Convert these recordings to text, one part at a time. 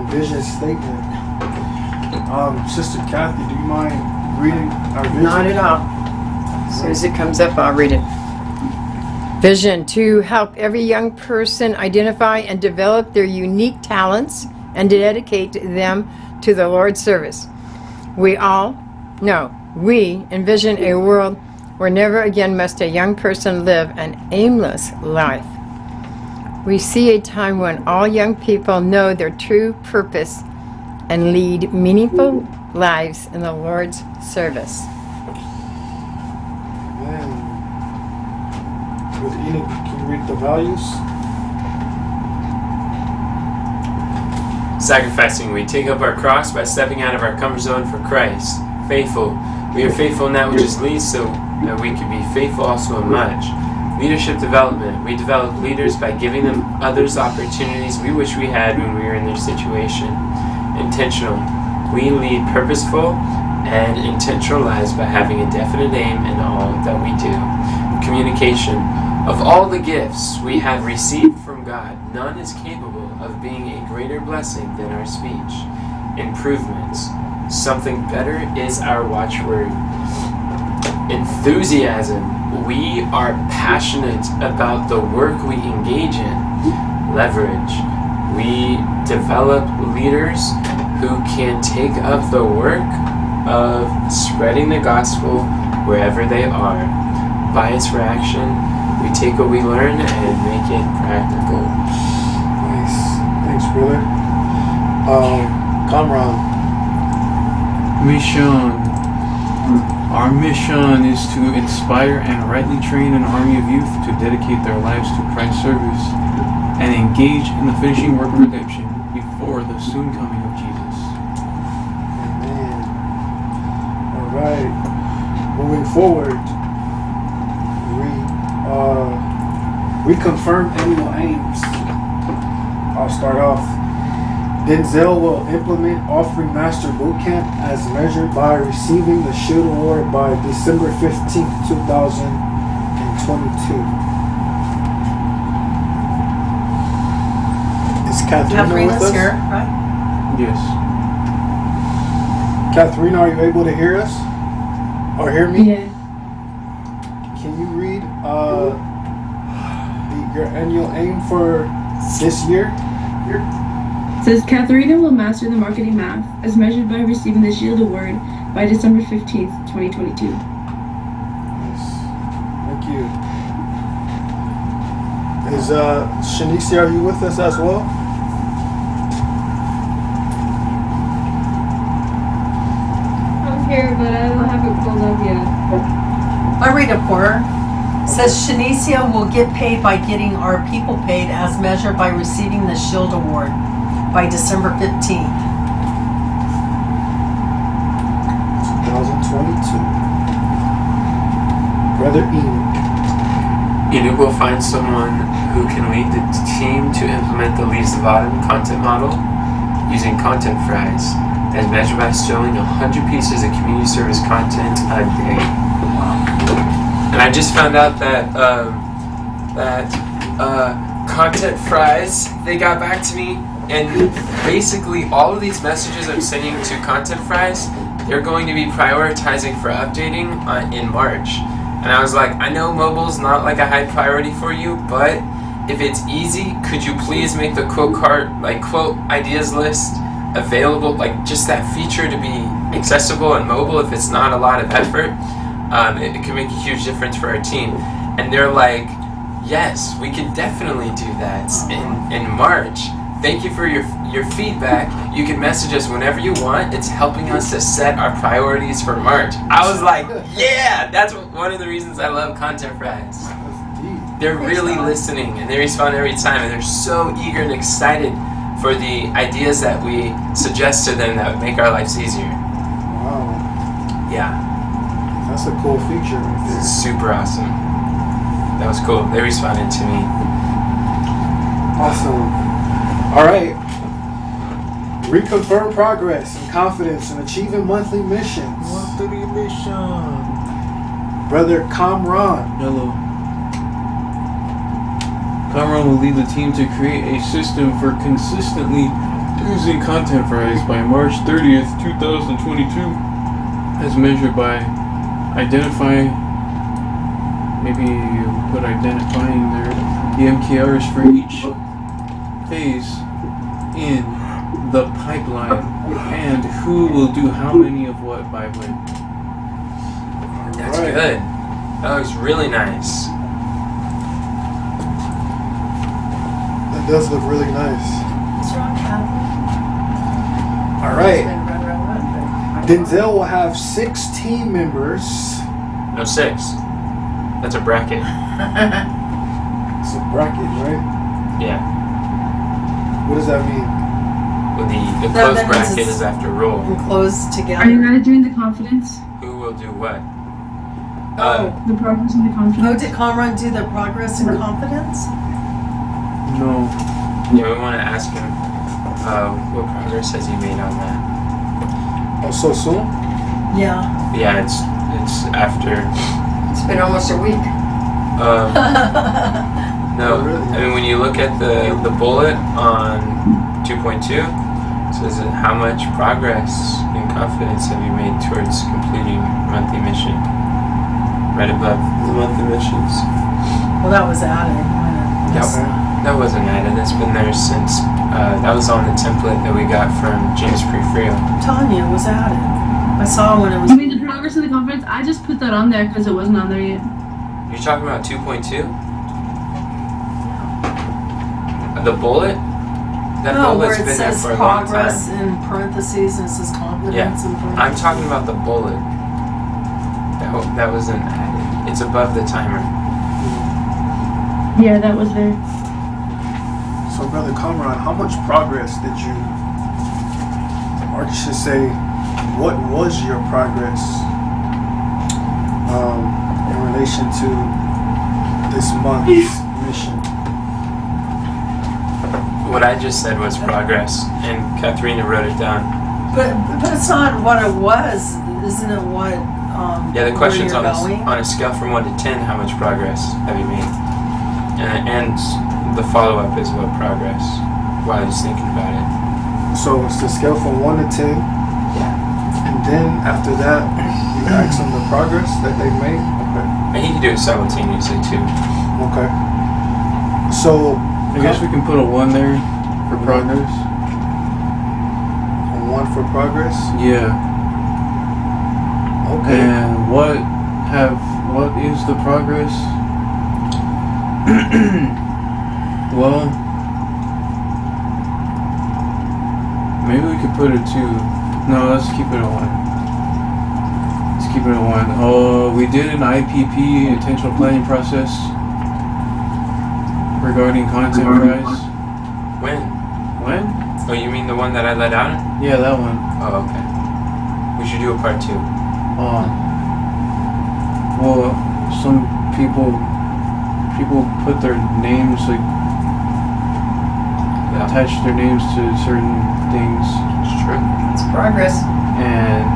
vision statement. Sister Kathy, do you mind reading our vision? Not at all. As soon as it comes up, I'll read it. Vision: to help every young person identify and develop their unique talents and to dedicate them to the Lord's service. We envision a world where never again must a young person live an aimless life. We see a time when all young people know their true purpose and lead meaningful lives in the Lord's service. Amen. With Enoch, can you read the values? Sacrificing, we take up our cross by stepping out of our comfort zone for Christ. Faithful, we are faithful in that which is least so that we can be faithful also in much. Leadership development, we develop leaders by giving them others opportunities we wish we had when we were in their situation. Intentional, we lead purposeful and intentional lives by having a definite aim in all that we do. Communication, of all the gifts we have received from God, none is capable of being a greater blessing than our speech. Improvements, something better is our watchword. Enthusiasm, we are passionate about the work we engage in. Leverage, we develop leaders who can take up the work of spreading the gospel wherever they are. Bias for action, we take what we learn and make it practical. Nice. Thanks, brother. Kamran. Mission. Our mission is to inspire and rightly train an army of youth to dedicate their lives to Christ's service and engage in the finishing work of redemption before the soon coming of Jesus. Amen. All right. Moving forward, we confirm annual aims. I'll start off. Denzel will implement Offering Master Bootcamp as measured by receiving the Shield Award by December 15th, 2022. Is Katharina with us? Here, right? Yes. Katharina, are you able to hear us? Or hear me? Yeah. Can you read your annual aim for this year? Says Katharina will master the marketing math as measured by receiving the Shield Award by December 15th, 2022. Yes. Thank you. Is Shanice, are you with us as well? I'm here, but I don't have it pulled up yet. I read it for her. It says Shanicia will get paid by getting our people paid as measured by receiving the Shield Award by December 15th. 2022. Brother Enoch. Enoch will find someone who can lead the team to implement the Leaves of Autumn content model using content fries as measured by showing 100 pieces of community service content a day. And I just found out that content fries, they got back to me, and basically all of these messages I'm sending to content fries, they're going to be prioritizing for updating in March. And I was like, I know mobile's not like a high priority for you, but if it's easy, could you please make the quote cart, like quote ideas list available, like just that feature to be accessible and mobile if it's not a lot of effort. It can make a huge difference for our team. And they're like, yes, we can definitely do that in March. Thank you for your feedback. You can message us whenever you want. It's helping us to set our priorities for March. I was like, yeah, that's one of the reasons I love Content Fries. They're really listening and they respond every time, and they're so eager and excited for the ideas that we suggest to them that would make our lives easier. Wow. Yeah. That's a cool feature right there. Super awesome. That was cool. They responded to me. Awesome. All right. Reconfirm progress and confidence in achieving monthly missions. Monthly mission. Brother Kamran. Hello. Kamran will lead the team to create a system for consistently Using content fries by March 30th, 2022, as measured by identifying the MKRs for each phase in the pipeline, and who will do how many of what by when. That's Right. good. That looks really nice. That does look really nice. What's wrong, Kathy? All right. Run, run, run, run. Denzel will have 6 team members. No, 6. That's a bracket. It's a bracket, right? Yeah. What does that mean? Well, the No, closed that means bracket it's- is after roll. Enclosed together. Are you guys doing the confidence? Who will do what? Oh. The progress and the Oh, confidence? did Conrad do the progress and confidence? No. Yeah, we want to ask him what progress has he made on that. Oh, so soon? Yeah. Yeah, it's after. It's been almost a week. No, Oh, really? I mean when you look at the bullet on 2.2, it says how much progress in confidence have you made towards completing monthly mission? Right above the monthly missions. Well, that was added. Yep. That wasn't added. That's been there since. That was on the template that we got from James Prefrio. I'm telling you, it was added. I saw when it was. You mean the progress and the confidence? I just put that on there because it wasn't on there yet. You're talking about 2.2? The bullet? That No, where bullet's it been there says for a long progress time. in parentheses and it says confidence in parentheses. I'm talking about the bullet. That wasn't added. It's above the timer. Yeah, that was there. So, Brother Kamran, how much progress did you, or you should say, what was your progress in relation to this month's mission? What I just said was progress, and Katharina wrote it down. But it's not what it was, isn't it? What? Yeah, the question's where on you're going? a scale from 1 to 10, how much progress have you made? And the follow-up is what progress, while he's thinking about it. So it's the scale from 1 to 10, Yeah. and then after that, you ask them the progress that they've made. And he can do it simultaneously, too. Okay. So I guess we can put a 1 there for progress. a 1 for progress. Yeah. Okay. And what is the progress? Well, maybe we could put it 2. No, let's keep it at 1. Let's keep it at 1. Oh, we did an IPP, intentional planning process, regarding content fries. When? When? Oh, you mean the one that I let out? Yeah, that one. Oh, okay. We should do a part 2. Well, some people put their names, like, attach their names to certain things, It's true. It's progress. and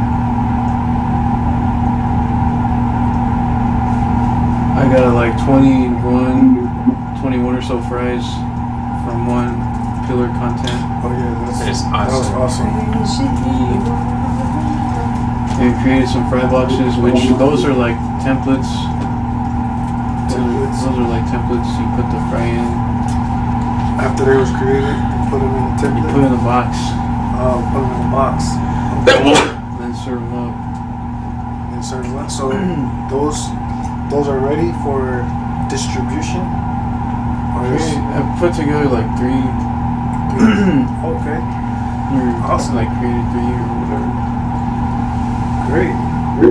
I got like 21 or so fries from one pillar content. Oh yeah, That is that was awesome. awesome. And we created some fry boxes, which those are like templates. Templates. Those are like templates. You put the fry in, After they was created, you put them in the you template. put it in the box, Put them in the box. then serve them up. And certain ones. So those are ready for distribution. Or is, I put together like 3. okay, Awesome. Like created 3 or whatever. great. Let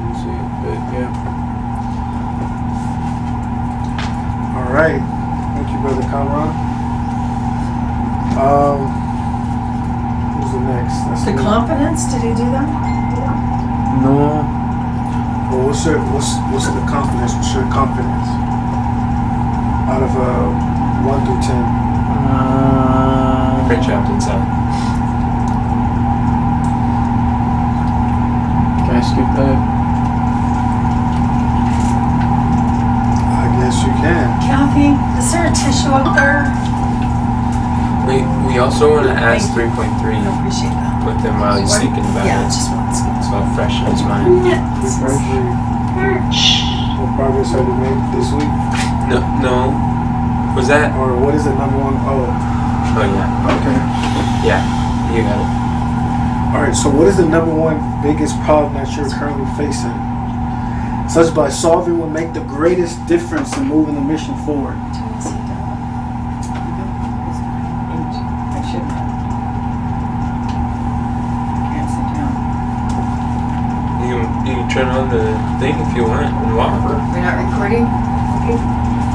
me see. But yeah. All right, thank you, Brother Kamran. Who's the next? That's The me. confidence? Did he do that? No. Well, what's the confidence? What's your confidence? Out of 1 through 10. Great job, Denzel. Can I skip that? I guess you can. Kathy, is there a tissue up there? You also want to ask 3.3 I appreciate that. with him while he's thinking about Yeah, it. just once. It's all fresh in his mind. Refreshing. What progress have you made this week? No. Was that? Or what is the number one? Oh, Oh yeah. okay. Yeah. You got it. Alright, so what is the number one biggest problem that you're currently facing? Such by solving will make the greatest difference in moving the mission forward. You can turn on the thing if you want and walk. We're not recording?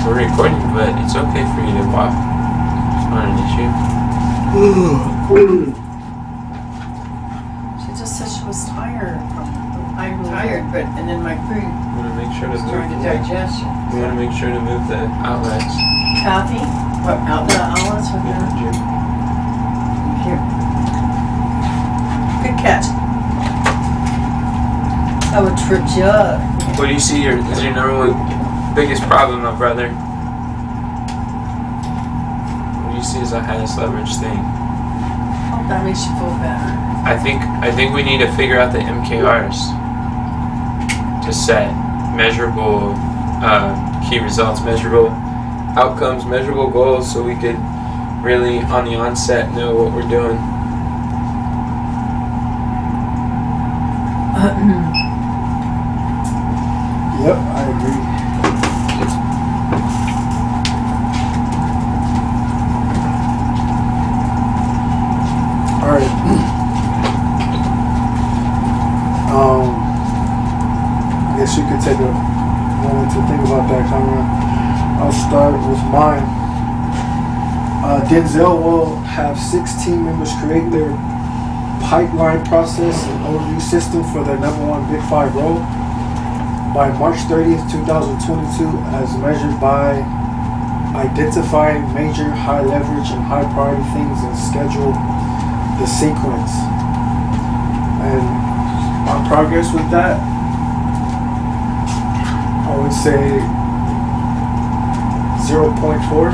We're recording, but it's okay for you to walk. It's not an issue. She just said she was tired from I'm tired, but and then my food You want to make sure to is trying to move. digest. You want to make sure to move the outlets. Kathy. What The outlet? outlets with Yeah, the Jim. Here. good catch. I would trip you up. What do you see is your number one biggest problem, my brother? What do you see as the highest leverage thing? Hope that makes you feel better. I think we need to figure out the MKRs to set measurable key results, measurable outcomes, measurable goals, so we could really on the onset know what we're doing. Yep, I agree. Alright. I guess you could take a moment to think about that, Conrad. I'll start with mine. Denzel will have 6 team members create their pipeline process and overview system for their number one Big 5 role by March 30th, 2022, as measured by identifying major high leverage and high priority things and schedule the sequence. And my progress with that, I would say 0.4.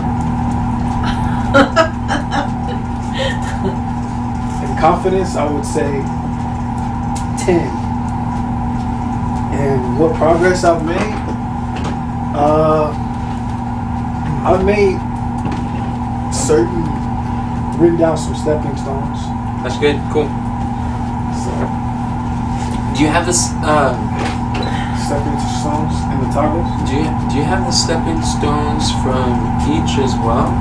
In confidence, I would say 10. And what progress I've made? I've made written down some stepping stones. That's good. Cool. So, Do you have this? stepping stones and the toggles. Do you have the stepping stones from each as well?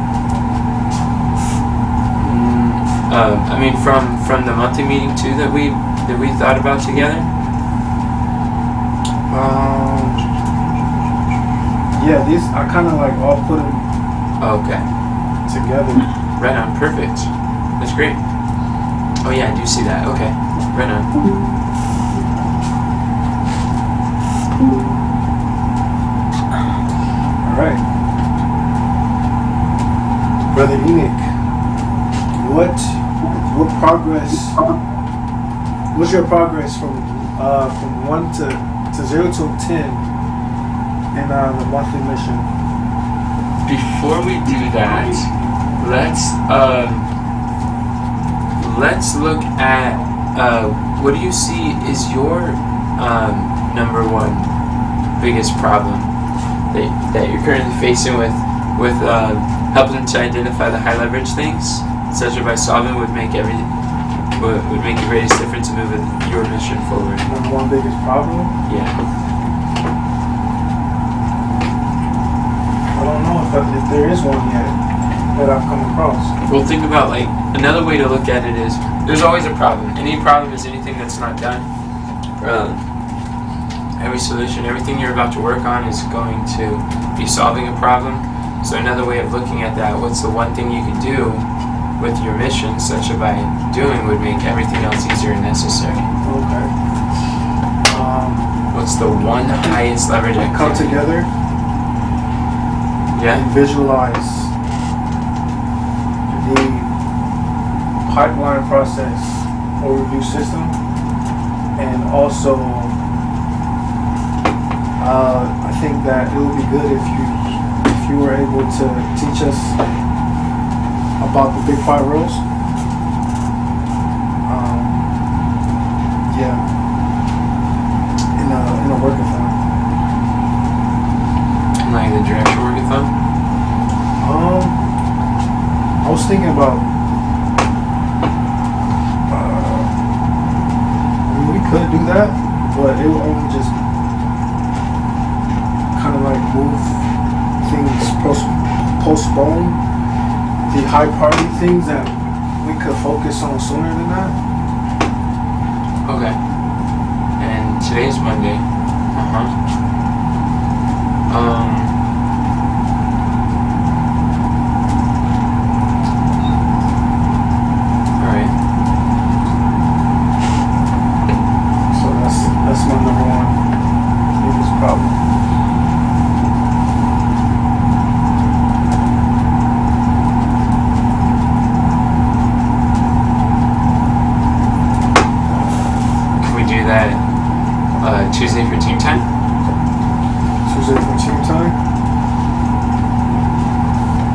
I mean, from the monthly meeting too that we thought about together. Yeah, these I kind of like all put them Okay. together. Right on. Perfect. That's great. Oh yeah, I do see that. Okay. Right on. All right, Brother Enoch, what progress? What's your progress from 1 to 0 to 10 in the monthly mission? Before we do that, let's look at what do you see is your number one biggest problem that you're currently facing with helping to identify the high leverage things, such that by solving would make the greatest difference in moving your mission forward. Number one biggest problem? Yeah. I don't know if there is one yet that I've come across. Well, think about like another way to look at it is there's always a problem. Any problem is anything that's not done. Every solution, everything you're about to work on is going to be solving a problem. So another way of looking at that, what's the one thing you can do with your mission such that by doing would make everything else easier and necessary? Okay. What's the one highest leverage activity? Come together Yeah? and visualize the pipeline process overview system, and also I think that it would be good if you were able to teach us about the big 5 rules. Yeah. In a workathon. Like the direction workathon? I was thinking about. We could do that, but it would only just kind of like move things, postpone the high priority things that we could focus on sooner than that. Okay. And today's Monday. Alright. So that's my number one biggest problem. Can we do that Tuesday for team time? Tuesday for team time?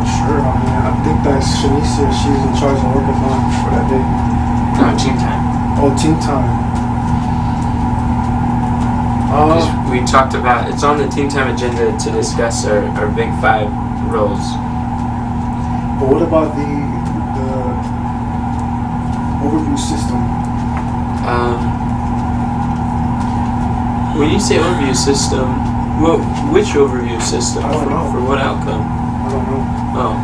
Sure, I mean, I think that's Shanicia. She's in charge of workathon for that day. No, team time. Oh, team time. 'Cause we talked about, it's on the team time agenda to discuss our big 5 roles. But what about the overview system? When you say overview system, which overview system? I don't know. For what outcome? I don't know. Oh.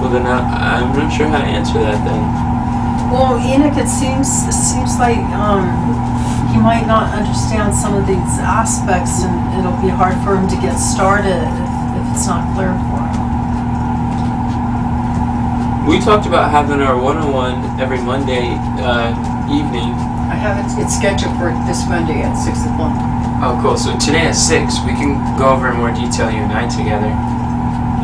Well then I'm not sure how to answer that then. Well, Enoch, it seems like he might not understand some of these aspects, and it'll be hard for him to get started if it's not clear for him. We talked about having our 101 every Monday evening. I have it's scheduled for this Monday at 6 o'clock. Oh, cool. So today at 6, we can go over in more detail, you and I together,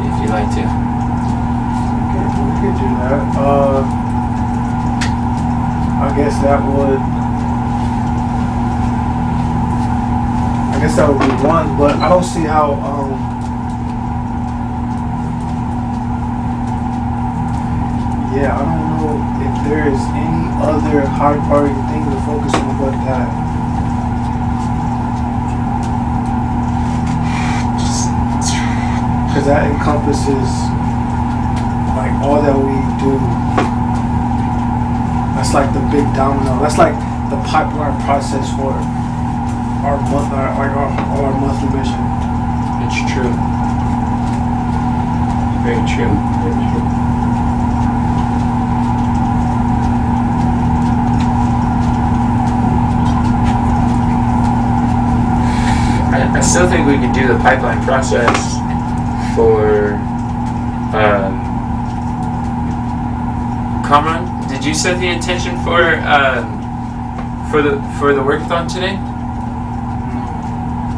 if you'd like to. Okay, we could do that. I guess that would be one, but I don't see how. Yeah, I don't know if there is any other high priority thing to focus on but that. Because that encompasses like all that we do. That's like the big domino. That's like the pipeline process for our monthly mission. It's true. Very true. Very true. I still think we could do the pipeline process for Kamran. Did you set the intention for the workathon today?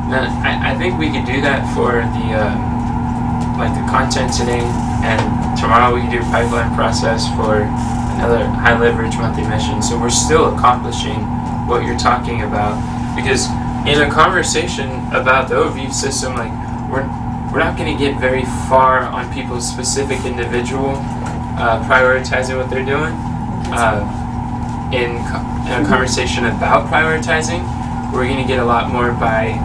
No, I think we could do that for the the content today, and tomorrow we can do pipeline process for another high leverage monthly mission. So we're still accomplishing what you're talking about, because in a conversation about the overview system, like we're not going to get very far on people's specific individual prioritizing what they're doing. In a conversation about prioritizing, we're going to get a lot more by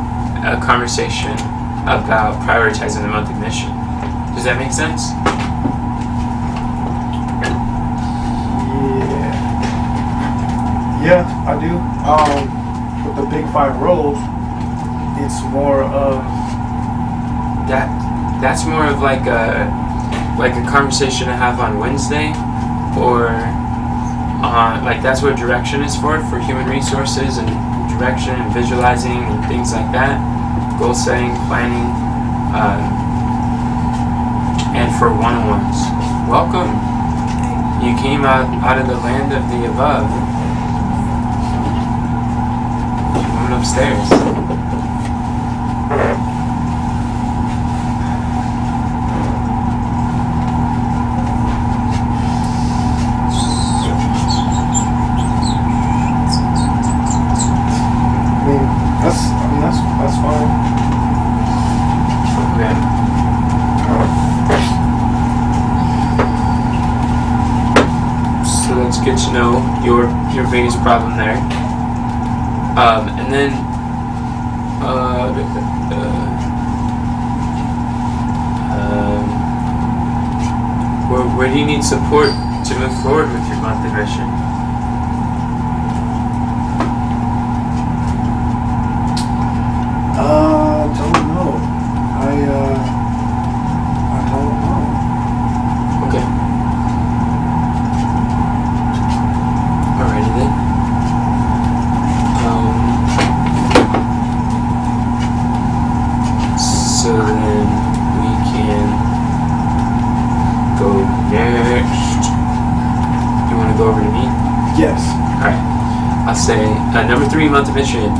a conversation about prioritizing the monthly mission. Does that make sense? Yeah, I do. With the big 5 roles, it's more of that's more of like a conversation to have on Wednesday, or that's what direction is for human resources, and direction and visualizing and things like that, goal setting, planning, and for one-on-ones. Welcome. You came out of the land of the above. Moving upstairs. That's fine. Okay. good to know your biggest problem there. And then where do you need support to move forward with your monthly mission? Don't know. I don't know. Okay. Alrighty then. So then we can go next. You want to go over to me? Yes. Alright. I'll say number 3 monthly mission.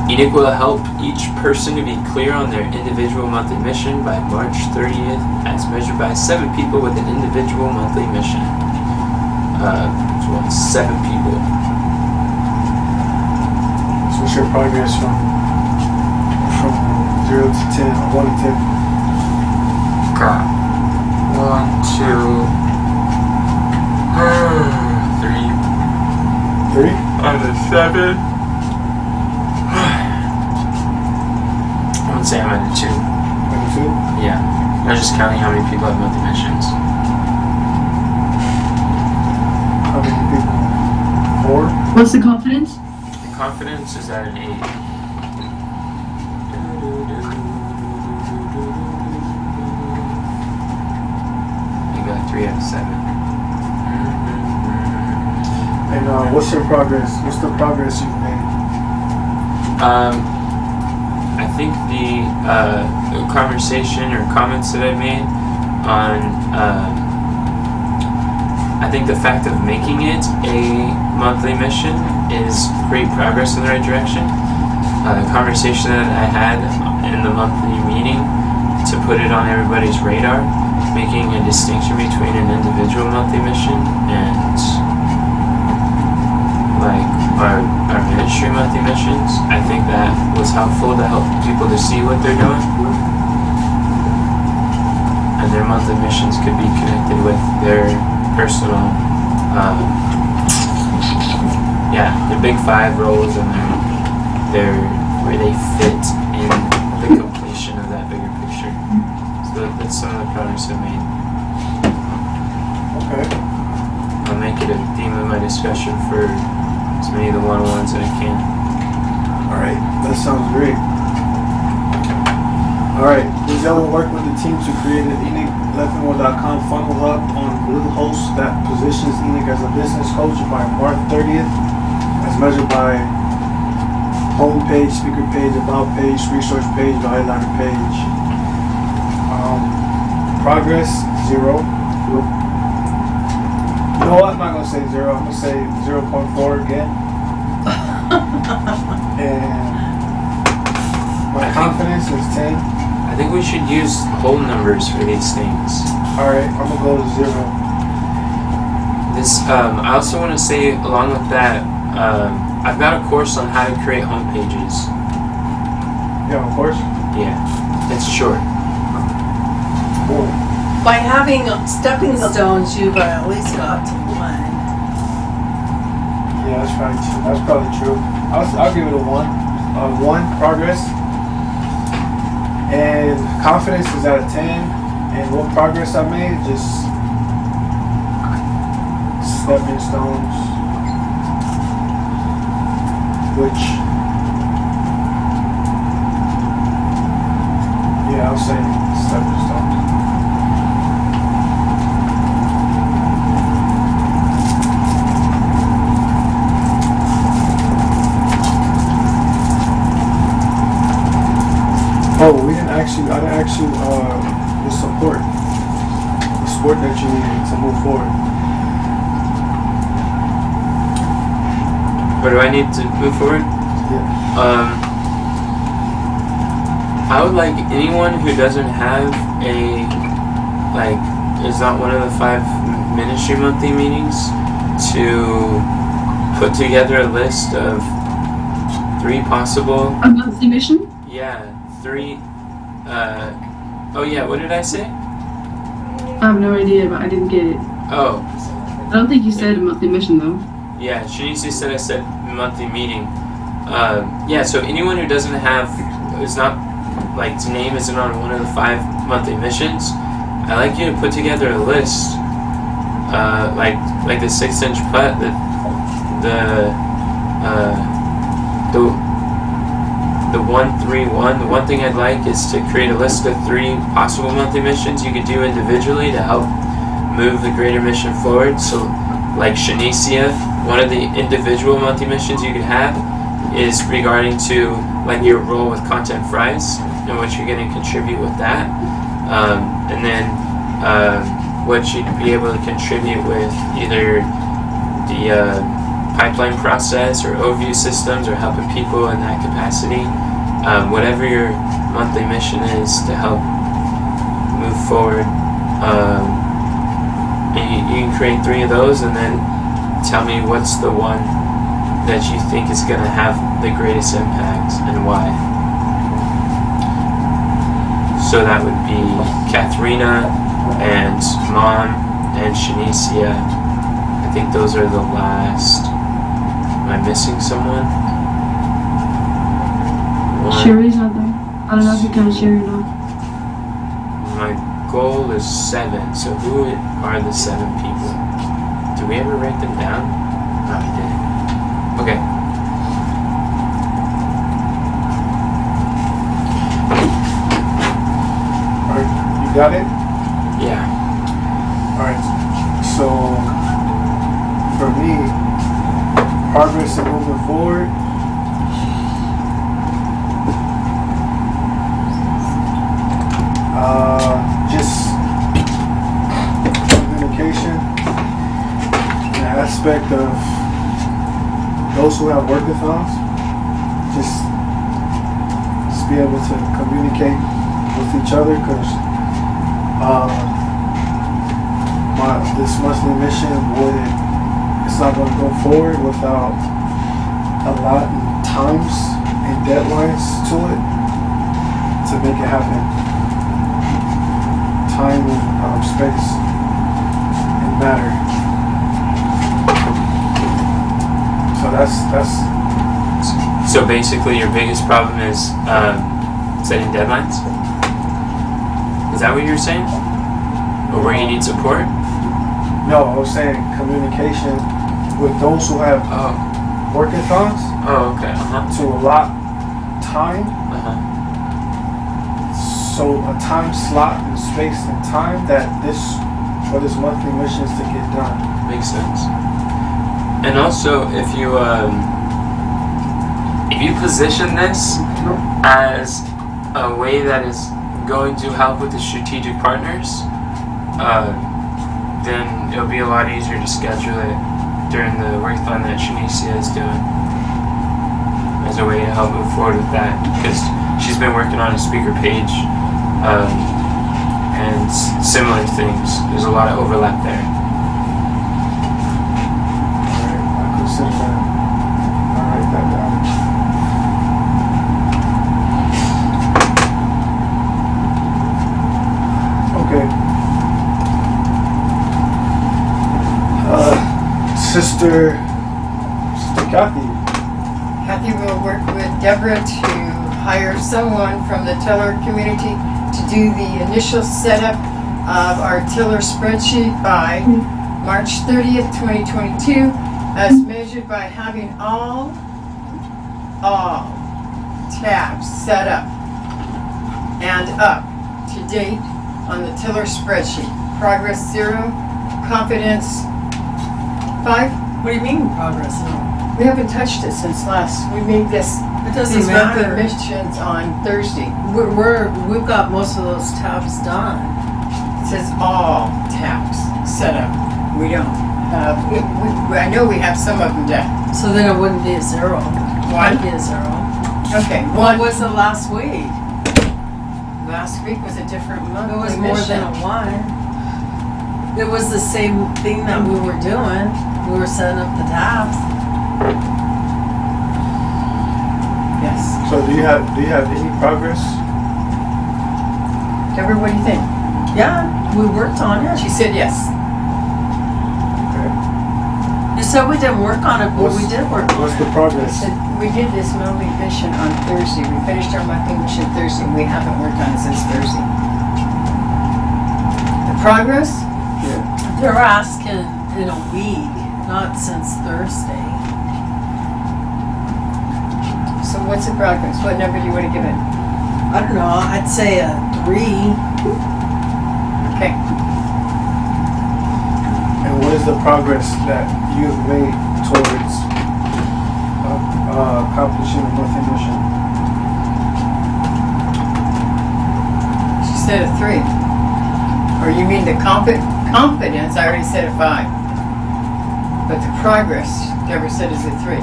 Enoch will help each person to be clear on their individual monthly mission by March 30th as measured by 7 people with an individual monthly mission. So 7 people. So what's your progress from 0 to 10 or 1 to 10? Got 1, 2, 3 3? out of 7. I would say I'm at a 2. 22? Yeah. I was just counting how many people have monthly missions. How many people? 4? What's the confidence? The confidence is at an 8. You got 3 out of 7. And what's your progress? What's the progress you've made? I think the conversation or comments that I made on, I think the fact of making it a monthly mission is great progress in the right direction. The conversation that I had in the monthly meeting to put it on everybody's radar, making a distinction between an individual monthly mission and like our ministry monthly missions. I think that was helpful to help people to see what they're doing. And their monthly missions could be connected with their personal, the big 5 roles and their where they fit in the completion of that bigger picture. So that's some of the progress I made. Okay. I'll make it a theme of my discussion for as many of the one-on-ones that I can. Alright, that sounds great. Alright, Giselle will work with the team to create an EnochLeffingwell.com funnel hub on Bluehost that positions Enoch as a business coach by March 30th, as measured by homepage, speaker page, about page, resource page, highlighter page. Progress 0. You know what? I'm not gonna say 0. I'm gonna say 0.4 again. And my confidence is 10. I think we should use whole numbers for these things. Alright, I'm gonna go to 0. This, I also want to say, along with that, I've got a course on how to create home pages. Yeah, of course. Yeah, it's short. Cool. By having stepping stones, you've at least got to 1. Yeah, that's probably true. I'll give it a 1. 1 progress. And confidence is at a 10. And what progress I made, just stepping stones. Which, yeah, I'll say stepping stones. Oh, I didn't ask you the support that you needed to move forward. What do I need to move forward? Yeah. I would like anyone who doesn't have is not one of the 5 ministry monthly meetings to put together a list of 3 possible. A monthly mission? Yeah, 3. Oh yeah, what did I say? I have no idea, but I didn't get it. Oh, I don't think you said monthly mission though. Yeah, Shanice said I said monthly meeting. Yeah, so anyone who doesn't have, is not, like, his name isn't on one of the 5 monthly missions, I'd like you to put together a list, like the 6-inch putt, the 131. The one thing I'd like is to create a list of 3 possible monthly missions you could do individually to help move the greater mission forward. So, like Shanicia, one of the individual monthly missions you could have is regarding to, like, your role with Content Fries and what you're going to contribute with that, and then what you'd be able to contribute with either the pipeline process or overview systems or helping people in that capacity. Whatever your monthly mission is to help move forward. And you can create 3 of those and then tell me what's the one that you think is going to have the greatest impact and why. So that would be Katharina and Mom and Shanicia. I think those are the last. Am I missing someone? Sherry's not there. I don't know if you count Sherry or not. My goal is 7. So who are the 7 people? Do we ever write them down? No, we didn't. Okay. Alright, you got it? Yeah. Alright, so for me, progress and moving forward, just communication, the aspect of those who have workathons, just be able to communicate with each other, because this monthly mission it's not going to go forward without allotting times and deadlines to it to make it happen. Time and space and matter. So that's. So basically, your biggest problem is setting deadlines. Is that what you're saying? Or where you need support? No, I was saying communication with those who have workathons. Oh, okay. To allot time. So a time slot and space and time that for this monthly missions to get done. Makes sense. And also, if you position this as a way that is going to help with the strategic partners, then it'll be a lot easier to schedule it during the workathon that Shanicia is doing as a way to help move forward with that, because she's been working on a speaker page and similar things. There's a lot of overlap there. Alright, I consider that. I'll write that down. Okay. Sister Kathy. Kathy will work with Deborah to hire someone from the Tiller community to do the initial setup of our Tiller spreadsheet by March 30th, 2022, as measured by having all tabs set up and up to date on the Tiller spreadsheet. Progress 0, confidence 5. What do you mean progress? We haven't touched it since last. We made It doesn't these monthly matter. missions on Thursday. We've got most of those tabs done. It says all tabs set up. We don't have. I know we have some of them done. So then it wouldn't be a 0. Why? It would be a 0. Okay, What one. was the last week? Last week was a different month. It was more than a 1. It was the same thing that we were doing. We were setting up the tabs. Yes. So do you have any progress? Deborah, what do you think? Yeah, we worked on it. She said yes. Okay. said we didn't work on it, but we did work on What's it. the progress? So we did this monthly mission on Thursday. We finished our monthly mission Thursday. We haven't worked on it since Thursday. The progress? Yeah. They're asking in a week, not since Thursday. So what's the progress? What number do you want to give it? I don't know, I'd say a 3. Okay. And what is the progress that you've made towards accomplishing the monthly mission? She said a 3. Or you mean the confidence? I already said a 5. But the progress, Deborah said, is a 3.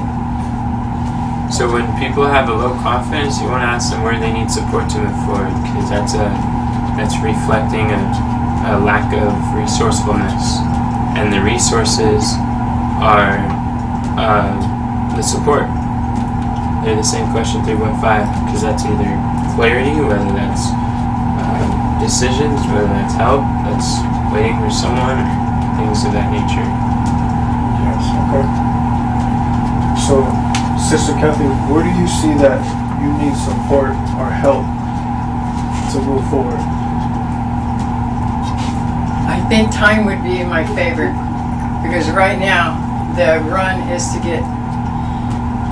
So when people have a low confidence, you want to ask them where they need support to move forward, because that's reflecting a lack of resourcefulness, and the resources are the support. They're the same question 3.5, because that's either clarity, whether that's decisions, whether that's help, that's waiting for someone, or things of that nature. Yes. Okay. So, Sister Kathy, where do you see that you need support or help to move forward? I think time would be in my favor. Because right now, the run is to get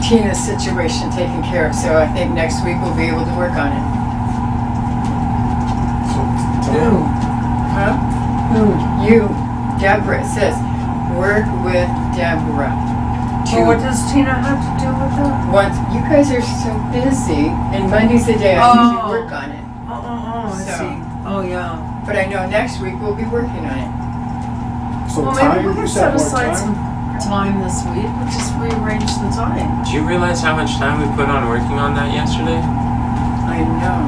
Tina's situation taken care of. So I think next week we'll be able to work on it. Who? Huh? Who? You, Deborah, it says, work with Deborah. Well, what does Tina have to do with it? Once, you guys are so busy, and Monday's the day I usually Oh. work on it. I So- see. Oh, yeah. But I know next week we'll be working on it. So Well, time, maybe we you can said set more aside time? some time this week. We'll just rearrange the time. Do you realize how much time we put on working on that yesterday? I know.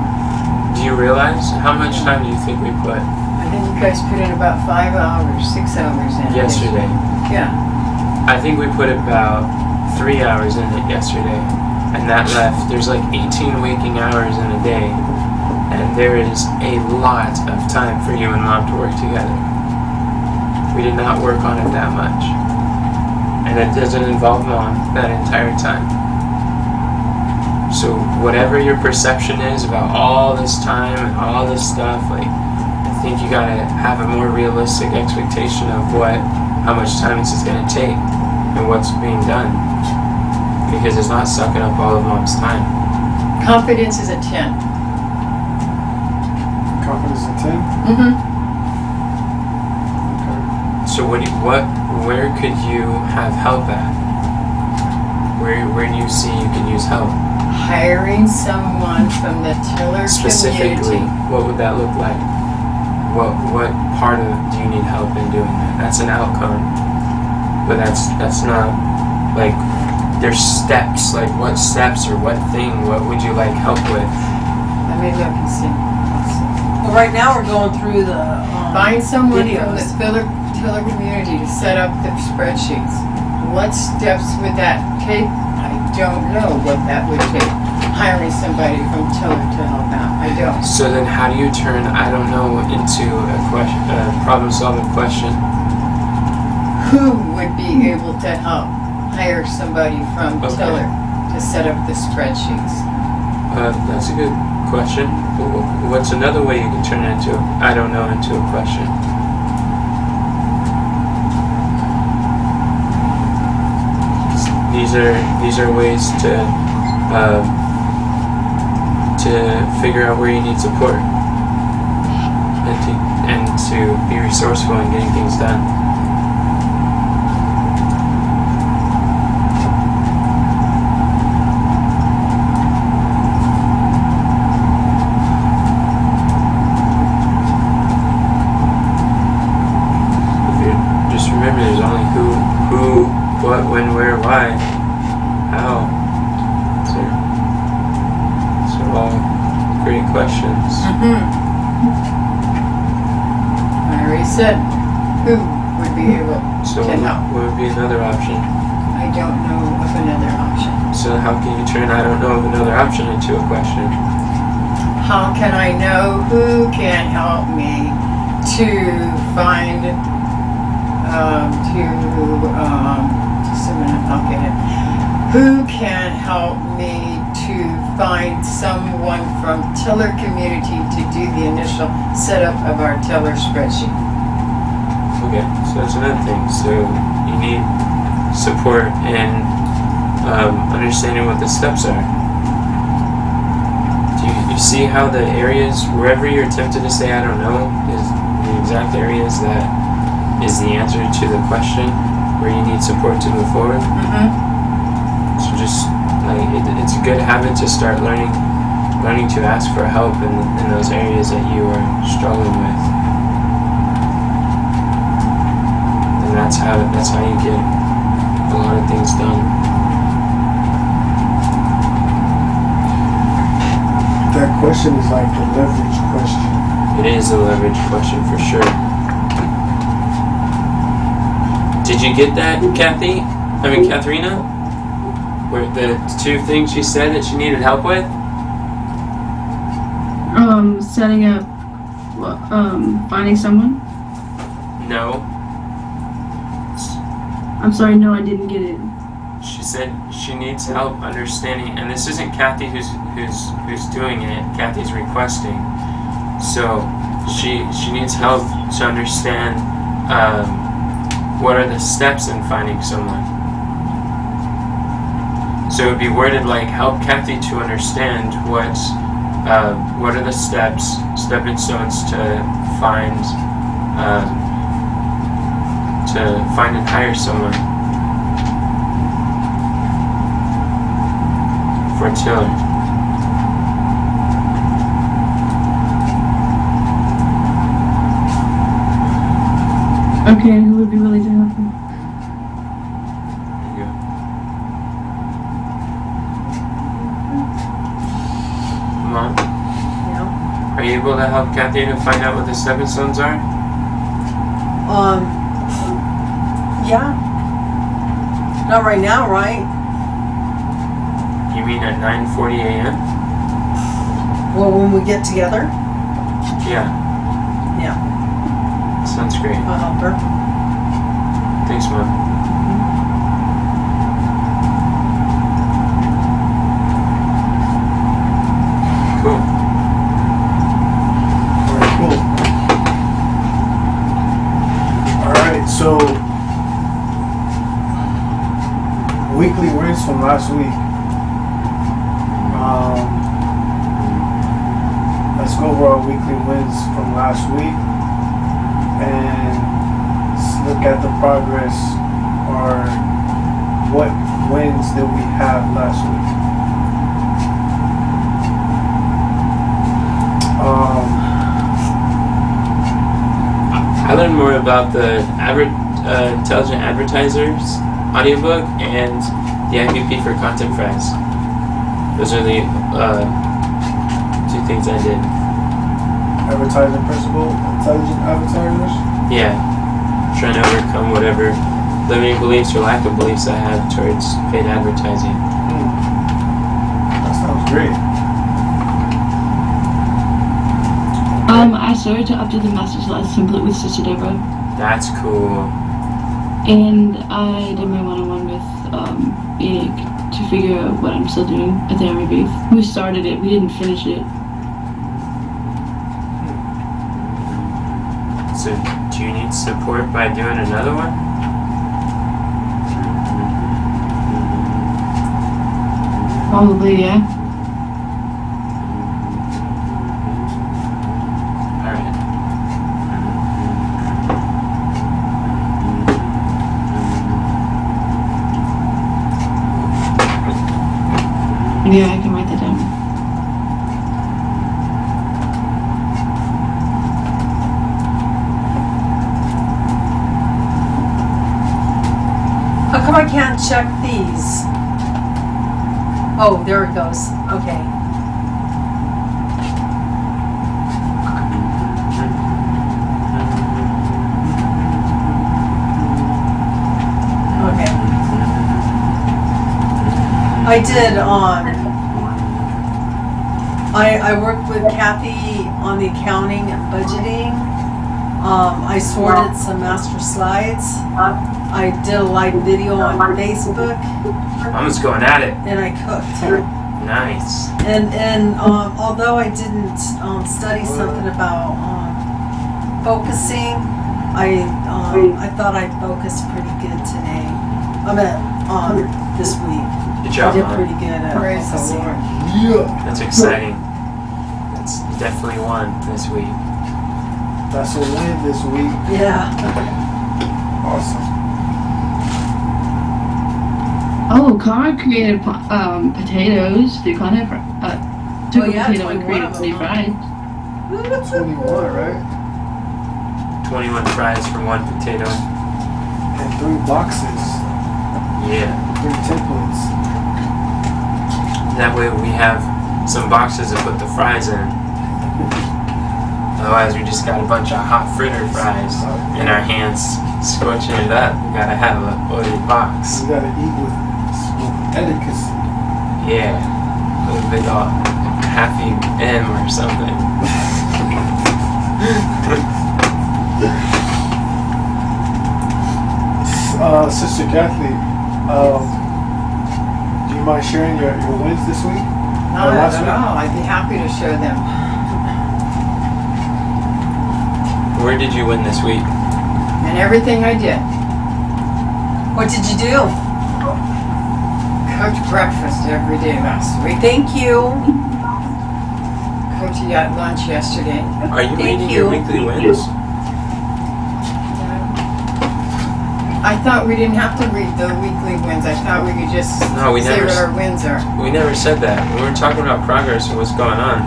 Do you realize how much time do you think we put I think you guys put in about 5 hours, 6 hours in it. yesterday? Yeah. I think we put about 3 hours in it yesterday, and that left, there's like 18 waking hours in a day, and there is a lot of time for you and Mom to work together. We did not work on it that much, and it doesn't involve Mom that entire time. So whatever your perception is about all this time and all this stuff, like, I think you gotta have a more realistic expectation of how much time this is gonna take and what's being done, because it's not sucking up all of Mom's time. Confidence is a 10. Confidence in 10? Mm-hmm. Okay. So where could you have help at? Where do you see you can use help? Hiring someone from the Tiller Specifically, community. what would that look like? What part of do you need help in doing that? That's an outcome, but that's not like there's steps. Like what steps or what thing? What would you like help with? Let me look and see. Well, right now we're going through the Find someone from videos. the Tiller community to set up the spreadsheets. What steps would that take? I don't know what that would take. Hiring somebody from Tiller to help out. I don't. So then, how do you turn I don't know into a question, a problem-solving question? Who would be able to help hire somebody from Okay. Tiller to set up the spreadsheets? That's a good question. What's another way you can turn it into I don't know into a question? These are ways to figure out where you need support and to be resourceful in getting things done. Just remember, there's only who, what, when, where, why, how. So all great questions. I already said who would be able So to help. what would be another option? I don't know of another option. So how can you turn I don't know of another option into a question? How can I know who can help me to find Okay. Who can help me to find someone from Tiller community to do the initial setup of our Tiller spreadsheet? Okay, so that's another thing. So you need support in understanding what the steps are. Do you see how the areas, wherever you're tempted to say I don't know, is the exact areas that is the answer to the question where you need support to move forward? Mm-hmm. So just like it's a good habit to start learning to ask for help in those areas that you are struggling with, and that's how you get a lot of things done. That question is like the leverage question. It is a leverage question for sure. Did you get that, Kathy? I mean, Katharina? Where the two things she said that she needed help with? Setting up, finding someone. No. I'm sorry, no, I didn't get it. She said she needs help understanding, and this isn't Kathy who's doing it. Kathy's requesting. So she needs help to understand what are the steps in finding someone. So it would be worded like, help Kathy to understand what are the stepping stones to find and hire someone for Tiller. Okay, who would be willing to help me? There you go. Mom, Yeah. are you able to help Kathy to find out what the stepping stones are? Yeah. Not right now, right? You mean at 9:40 a.m.? Well, when we get together, Yeah. Yeah. Sounds great. I'll help her. Thanks, Mom. Cool. Alright, cool. Alright, so weekly wins from last week. Let's go over our weekly wins from last week and let's look at the progress or what wins did we have last week. I learned more about the Intelligent Advertisers audiobook and the IPP for Content Fries. Those are the two things I did. Advertising principle, intelligent advertisers. Yeah. Trying to overcome whatever limiting beliefs or lack of beliefs I have towards paid advertising. That sounds great. I started to update the master class template with Sister Deborah, That's cool. and I did my one-on-one with Enoch to figure out what I'm still doing at the Army Brief. We started it, we didn't finish it. So, do you need support by doing another one? Probably, yeah. Alright. Yeah, I can write that down. How come I can't check these? Oh, there it goes. Okay. Okay. I did I worked with Kathy on the accounting and budgeting I sorted some master slides. I did a live video on Facebook, Mama's going at it. and I cooked. Nice. And although I didn't study something about focusing, I thought I focused pretty good today. I mean, this week. Good I job, did Mom. pretty good at Praise the focusing. Lord. Yeah. That's exciting. That's definitely one this week. That's a win this week. Yeah. Awesome. Oh, Cara created potatoes. Took Oh, a yeah, potato 21 and created of them, deep fried. 21, right? 21 fries for one potato. And 3 boxes. Yeah. 3 templates. That way we have some boxes to put the fries in. Otherwise, we just got a bunch of hot fritter fries in our hands, scorching it up. We gotta have a oily box. We gotta eat with etiquette. Yeah. With a big old happy M or something. Sister Kathy, do you mind sharing your wins this week? Not last at week? all. I'd be happy to show them. Where did you win this week? And everything I did. What did you do? Cooked breakfast every day last week. Thank you. Cooked at lunch yesterday. Are you Thank reading you. your weekly wins? I thought we didn't have to read the weekly wins. I thought we could just No, we say never what s- our wins are. We never said that. We were talking about progress and what's going on.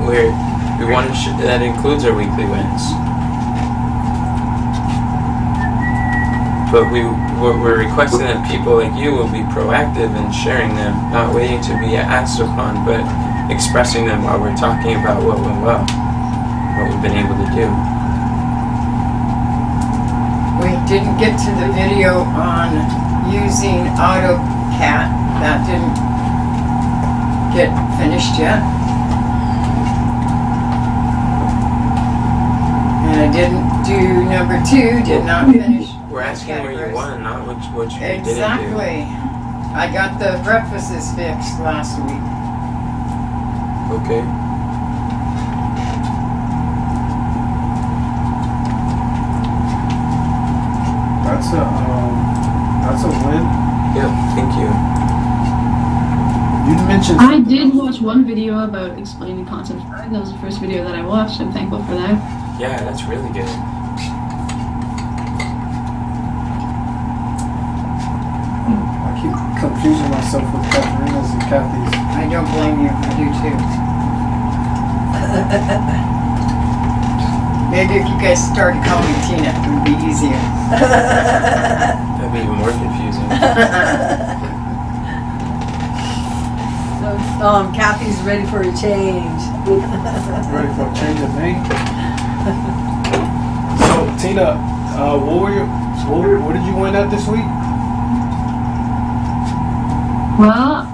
We want to that includes our weekly wins. But we're requesting that people like you will be proactive in sharing them, not waiting to be asked upon, but expressing them while we're talking about what went well, what we've been able to do. We didn't get to the video on using AutoCAD. That didn't get finished yet. And I didn't do number 2, did not finish. We're asking where you categories. won, not what you didn't do. Exactly. I got the breakfasts fixed last week. Okay. That's a win. Yep, thank you. You mentioned I did watch one video about explaining concept fried. That was the first video that I watched. I'm thankful for that. Yeah, that's really good. I keep confusing myself with Katharina's and Kathy's. I don't blame you. I do too. Maybe if you guys started calling me Tina, it would be easier. That'd be even more confusing. Kathy's ready for a change. Ready for a change of name? So Tina, what did you win at this week? Well,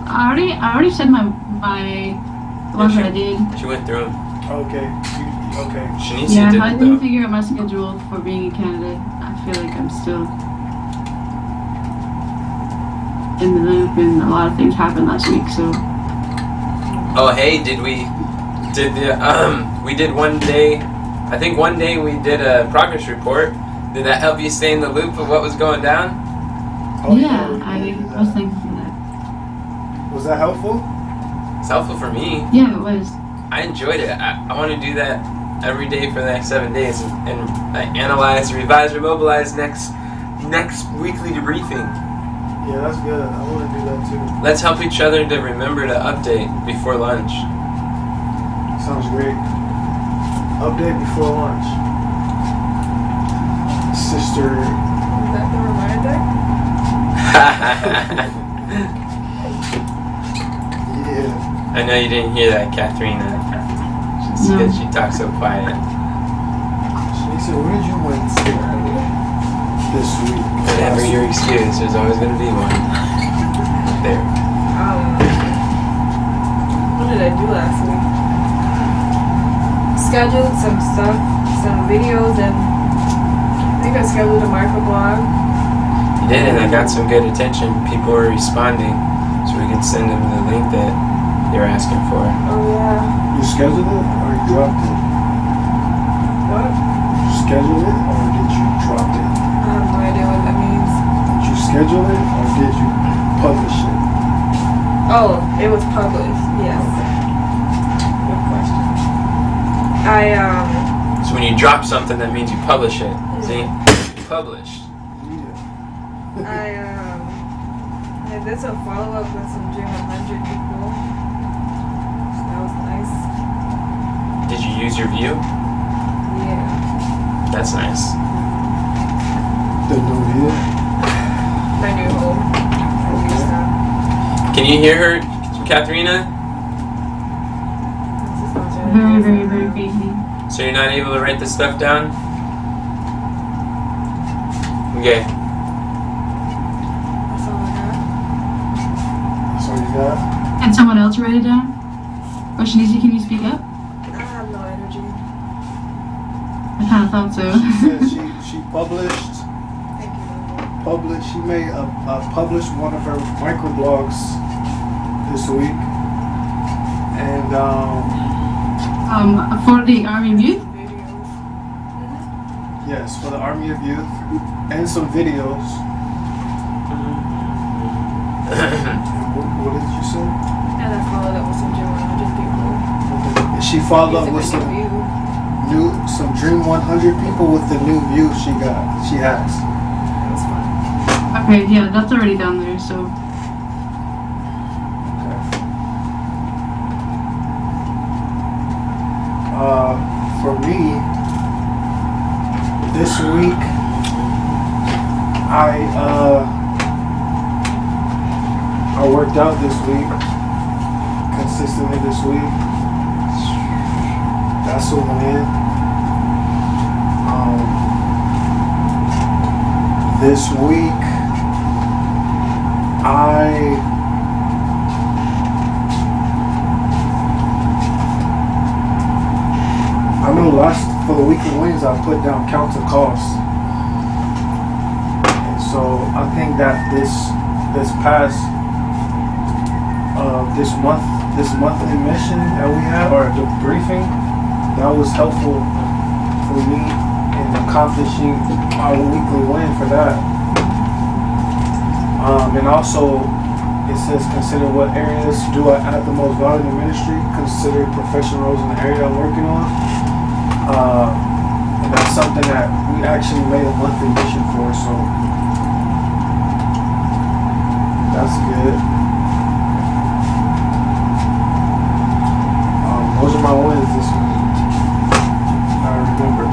I already said my the ones that I did. She went through them. Okay. Okay. Shanice Yeah, did I it didn't though. figure out my schedule for being in Canada. I feel like I'm still in the loop, and a lot of things happened last week. So Oh hey, we did one day. I think one day we did a progress report. Did that help you stay in the loop of what was going down? Oh, yeah, we I did that. was thankful for that. Was that helpful? It's helpful for me. Yeah, it was. I enjoyed it. I want to do that every day for the next 7 days and analyze, revise, or mobilize next weekly debriefing. Yeah, that's good. I want to do that too. Let's help each other to remember to update before lunch. Sounds great. Update before lunch. Sister. Is that the reminder? Yeah. I know you didn't hear that, Katharina. Just No. because she talks so quiet. She said, what did you win this week? Whatever your excuse, there's always going to be one. There. What did I do last week? scheduled some stuff, some videos, and I think I scheduled a microblog. You did, and I got some good attention. People were responding, so we can send them the link that they were asking for. Oh yeah. You scheduled it or you dropped it? What? You scheduled it or did you drop it? I have no idea what that means. Did you schedule it or did you publish it? Oh, it was published. Yes. Good question. So when you drop something, that means you publish it. See? Published. Yeah. I did some follow up with some Dream 100 people. So that was nice. Did you use your view? Yeah. That's nice. The new video? My new home. I used that. Can you hear her, Katharina? This is not Very, very, very faintly. So you're not able to write this stuff down? Okay. That's all I got. That's all you got? Can someone else write it down? Or Shanice, can you speak up? I have no energy. I kind of thought so. She said she published. Thank you. She made published one of her microblogs this week, and For the Army of Youth? Videos. yes, for the Army of Youth, and some videos. What did you say? And I followed up with some Dream 100 people. She followed up with Using some the new view. some Dream 100 people with the new view she has. That was fun. Okay, yeah, that's already down there, so. For me, this week, I worked out this week, consistently this week. That's a win. This week, I know for the weekly wins, I put down counter costs. And so I think that this monthly mission that we had, or the briefing, that was helpful for me in accomplishing our weekly win for that. And also, it says, consider what areas do I add the most value in the ministry, consider professional roles in the area I'm working on. And that's something that we actually made a monthly mission for, so that's good. Those are my wins this week. I remember.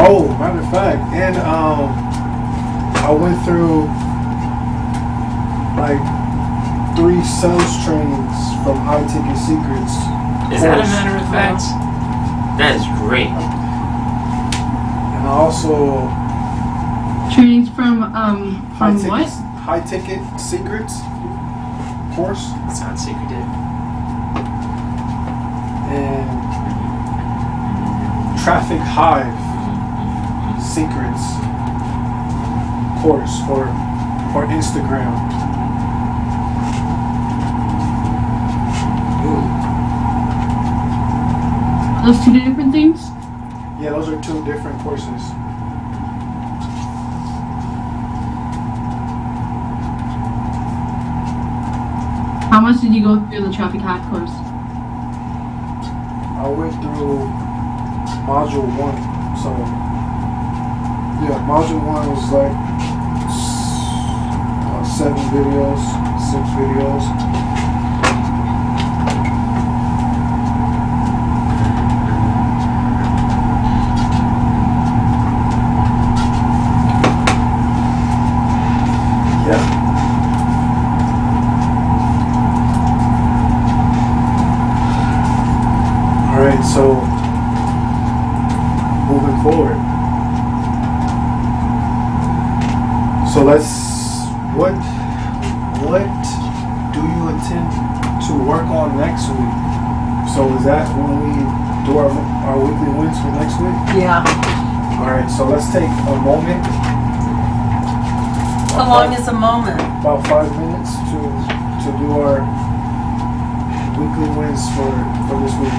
Oh, matter of fact, and I went through like 3 sales trainings from High Ticket Secrets. Is that a matter of fact? That is great. And I also Trainings from what? High Ticket Secrets course, Sounds secretive. and Traffic Hive Secrets course for Instagram. Those two different things? Yeah, those are 2 different courses. How much did you go through the traffic hack course? I went through module 1, so yeah, module 1 was like 7 videos, 6 videos. Alright, so moving forward. So let's what do you intend to work on next week? So is that when we do our weekly wins for next week? Yeah. All right, so let's take a moment. How long is a moment? About 5 minutes to do our weekly wins for this week.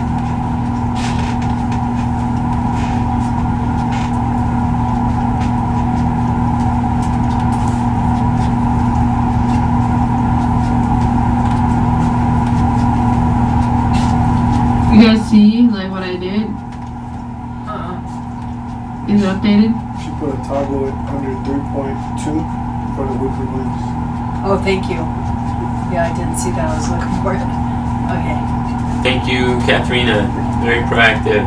You guys see like what I did? Is it updated? She put a toggle under 3.2 for the weekly wins. Oh, thank you. Yeah, I didn't see that. I was looking for it. Okay. Thank you, Katharina. Very proactive.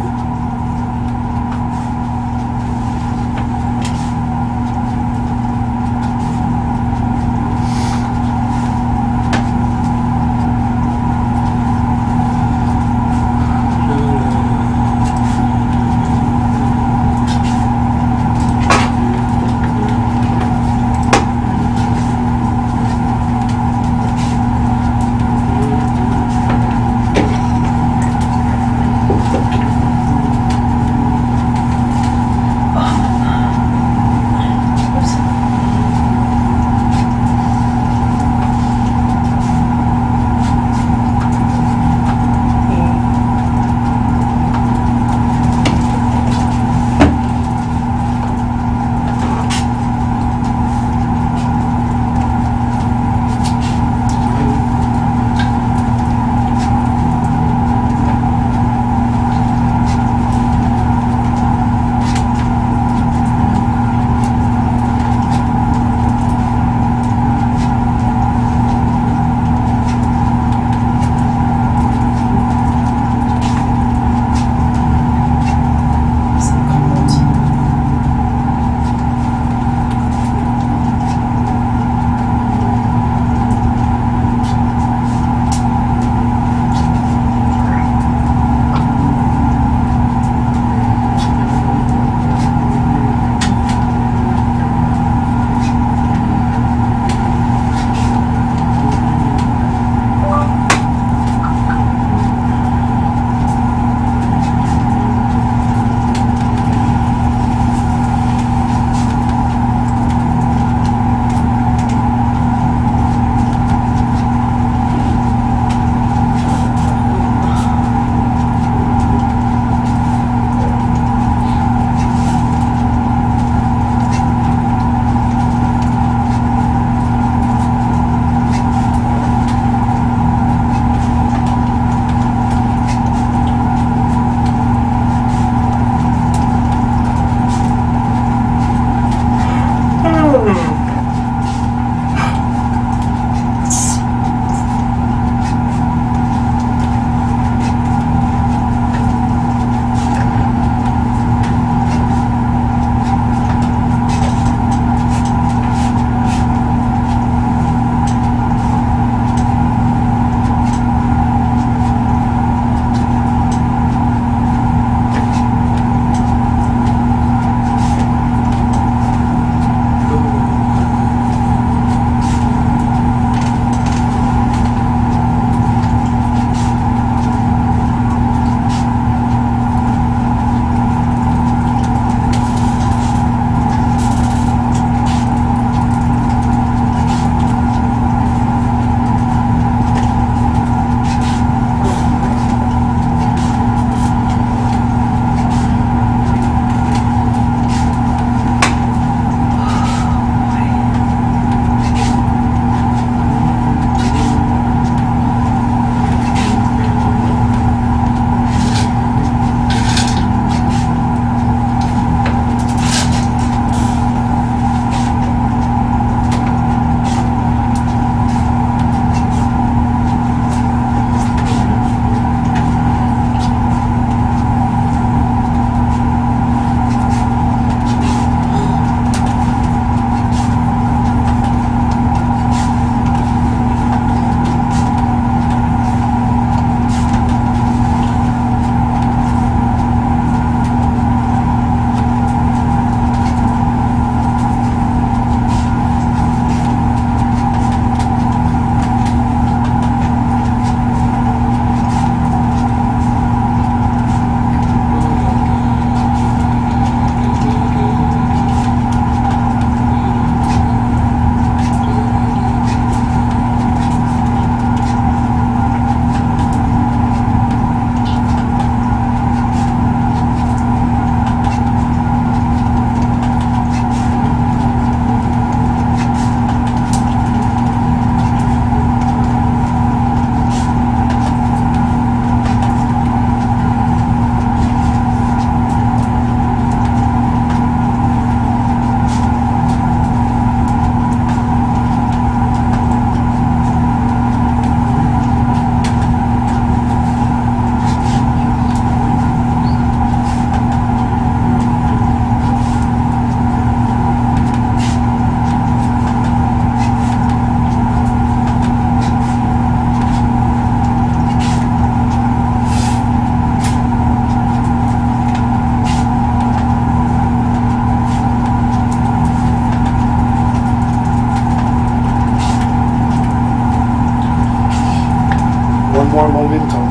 more momentum.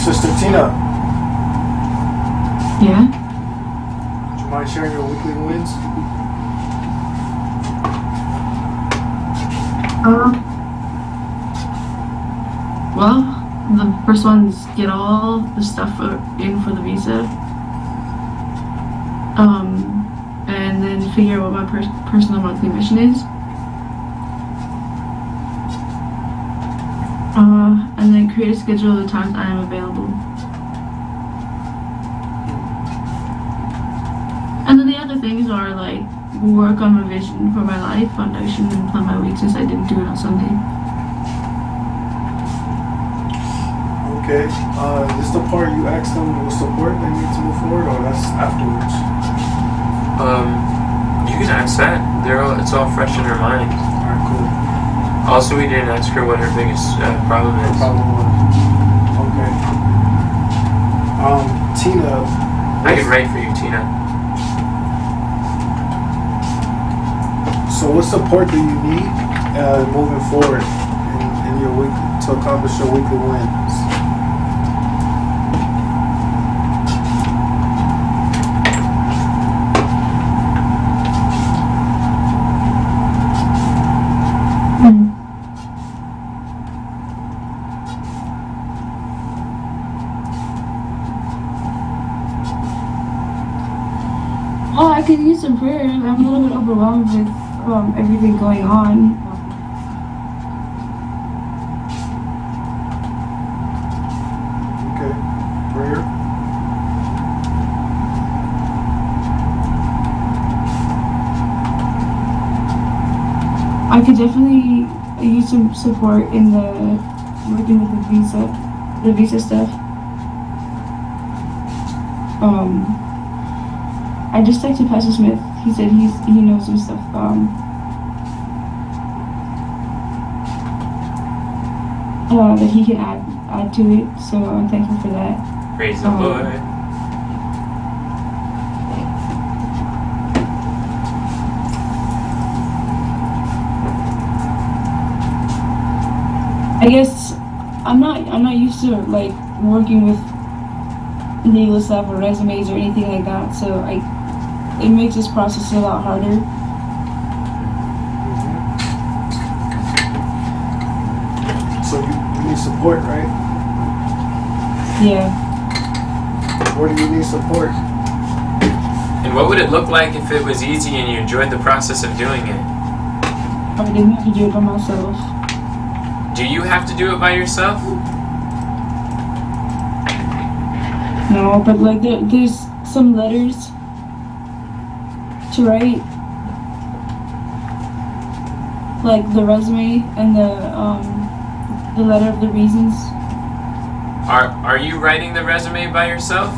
Sister Tina. Yeah? Would you mind sharing your weekly wins? Well, the first one is get all the stuff in for the visa. And then figure out what my personal monthly mission is. And then create a schedule of the times I am available. And then the other things are like work on my vision for my life on Notion and plan my week since I didn't do it on Sunday. Okay. Is this the part you asked them with support they need to move forward, or that's afterwards? You can ask that. It's all fresh in her mind. Alright, cool. Also, we didn't ask her what her biggest problem is. Okay. Tina. I can write for you, Tina. So, what support do you need moving forward in your week to accomplish your weekly wins? Oh, I could use some prayer. I'm a little bit overwhelmed with everything going on. Okay. Prayer. I could definitely use some support in the working with the visa stuff. I just texted Pastor Smith. He said he knows some stuff. That he can add to it. So I'm thankful for that. Praise the Lord. I guess I'm not used to like working with legal stuff or resumes or anything like that. So it makes this process a lot harder. So you need support, right? Yeah. Where do you need support? And what would it look like if it was easy and you enjoyed the process of doing it? I didn't have to do it by myself. Do you have to do it by yourself? No, but like there's some letters to write, like the resume and the letter of the reasons. Are you writing the resume by yourself?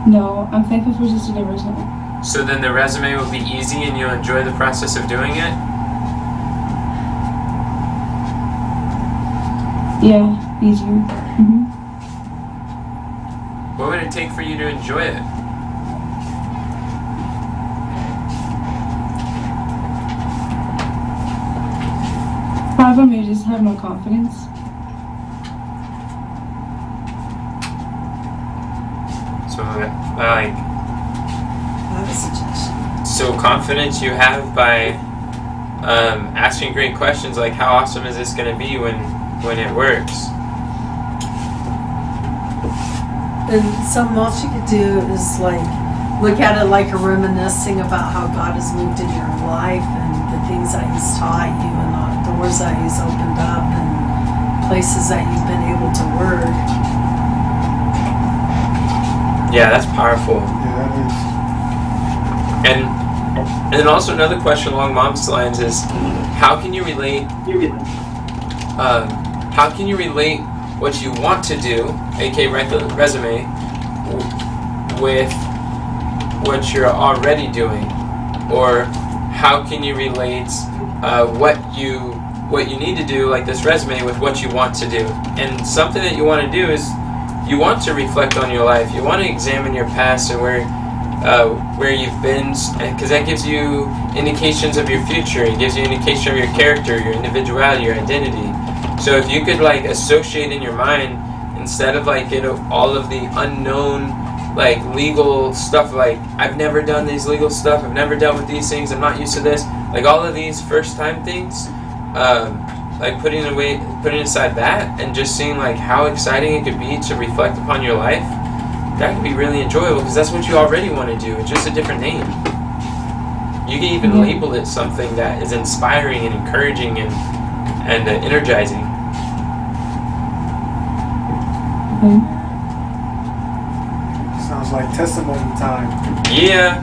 No, I'm thankful for Sister Deborah's help. So then the resume will be easy and you'll enjoy the process of doing it? Yeah, easier. Mm-hmm. What would it take for you to enjoy it? Probably just have more confidence. So, I have a suggestion. so confidence you have by asking great questions like, how awesome is this going to be when it works? And something else you could do is like look at it like a reminiscing about how God has moved in your life and the things that He's taught you and the doors doors that he's opened up and places that you've been able to work. Yeah, that's powerful. Yeah, that is. And then also another question along Mom's lines is, how can you relate? How can you relate what you want to do, aka write the resume, with what you're already doing, or how can you relate what you need to do, like this resume, with what you want to do? And something that you want to do is you want to reflect on your life. You want to examine your past and where you've been, because that gives you indications of your future. It gives you indication of your character, your individuality, your identity. So if you could like associate in your mind, instead of like all of the unknown like legal stuff, like I've never done these legal stuff, I've never dealt with these things, I'm not used to this, like all of these first time things, like putting aside that and just seeing like how exciting it could be to reflect upon your life, that could be really enjoyable, because that's what you already want to do. It's just a different name. You can even label it something that is inspiring and encouraging and energizing. Sounds like testimony time. Yeah.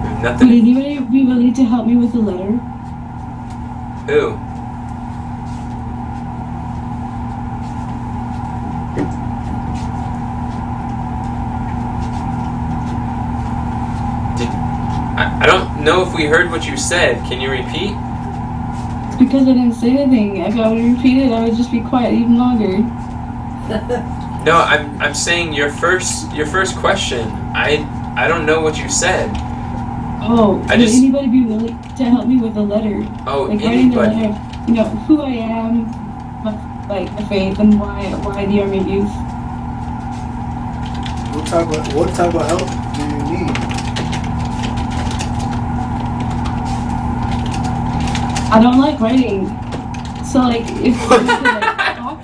Would Nothing. anybody be willing to help me with the letter? Who? I don't know if we heard what you said. Can you repeat? It's because I didn't say anything. If I would repeat it, I would just be quiet even longer. No, I'm saying your first question. I don't know what you said. Oh, would anybody be willing to help me with the letter? Oh, Like writing the anybody. letter, you know, who I am, my faith, and why the Army of Youth. What type of help do you need? I don't like writing, so like if you could, like, talk.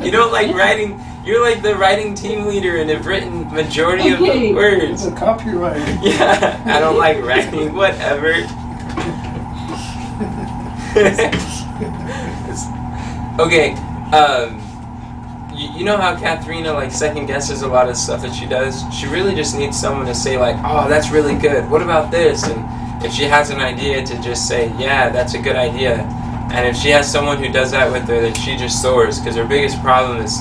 You don't like writing. You're like the writing team leader and have written majority of the It's words. a copywriter. Yeah, I don't like writing. Whatever. Okay. You know how Katharina like second guesses a lot of stuff that she does? She really just needs someone to say like, oh, that's really good. What about this? And if she has an idea, to just say, yeah, that's a good idea. And if she has someone who does that with her, then she just soars. Because her biggest problem is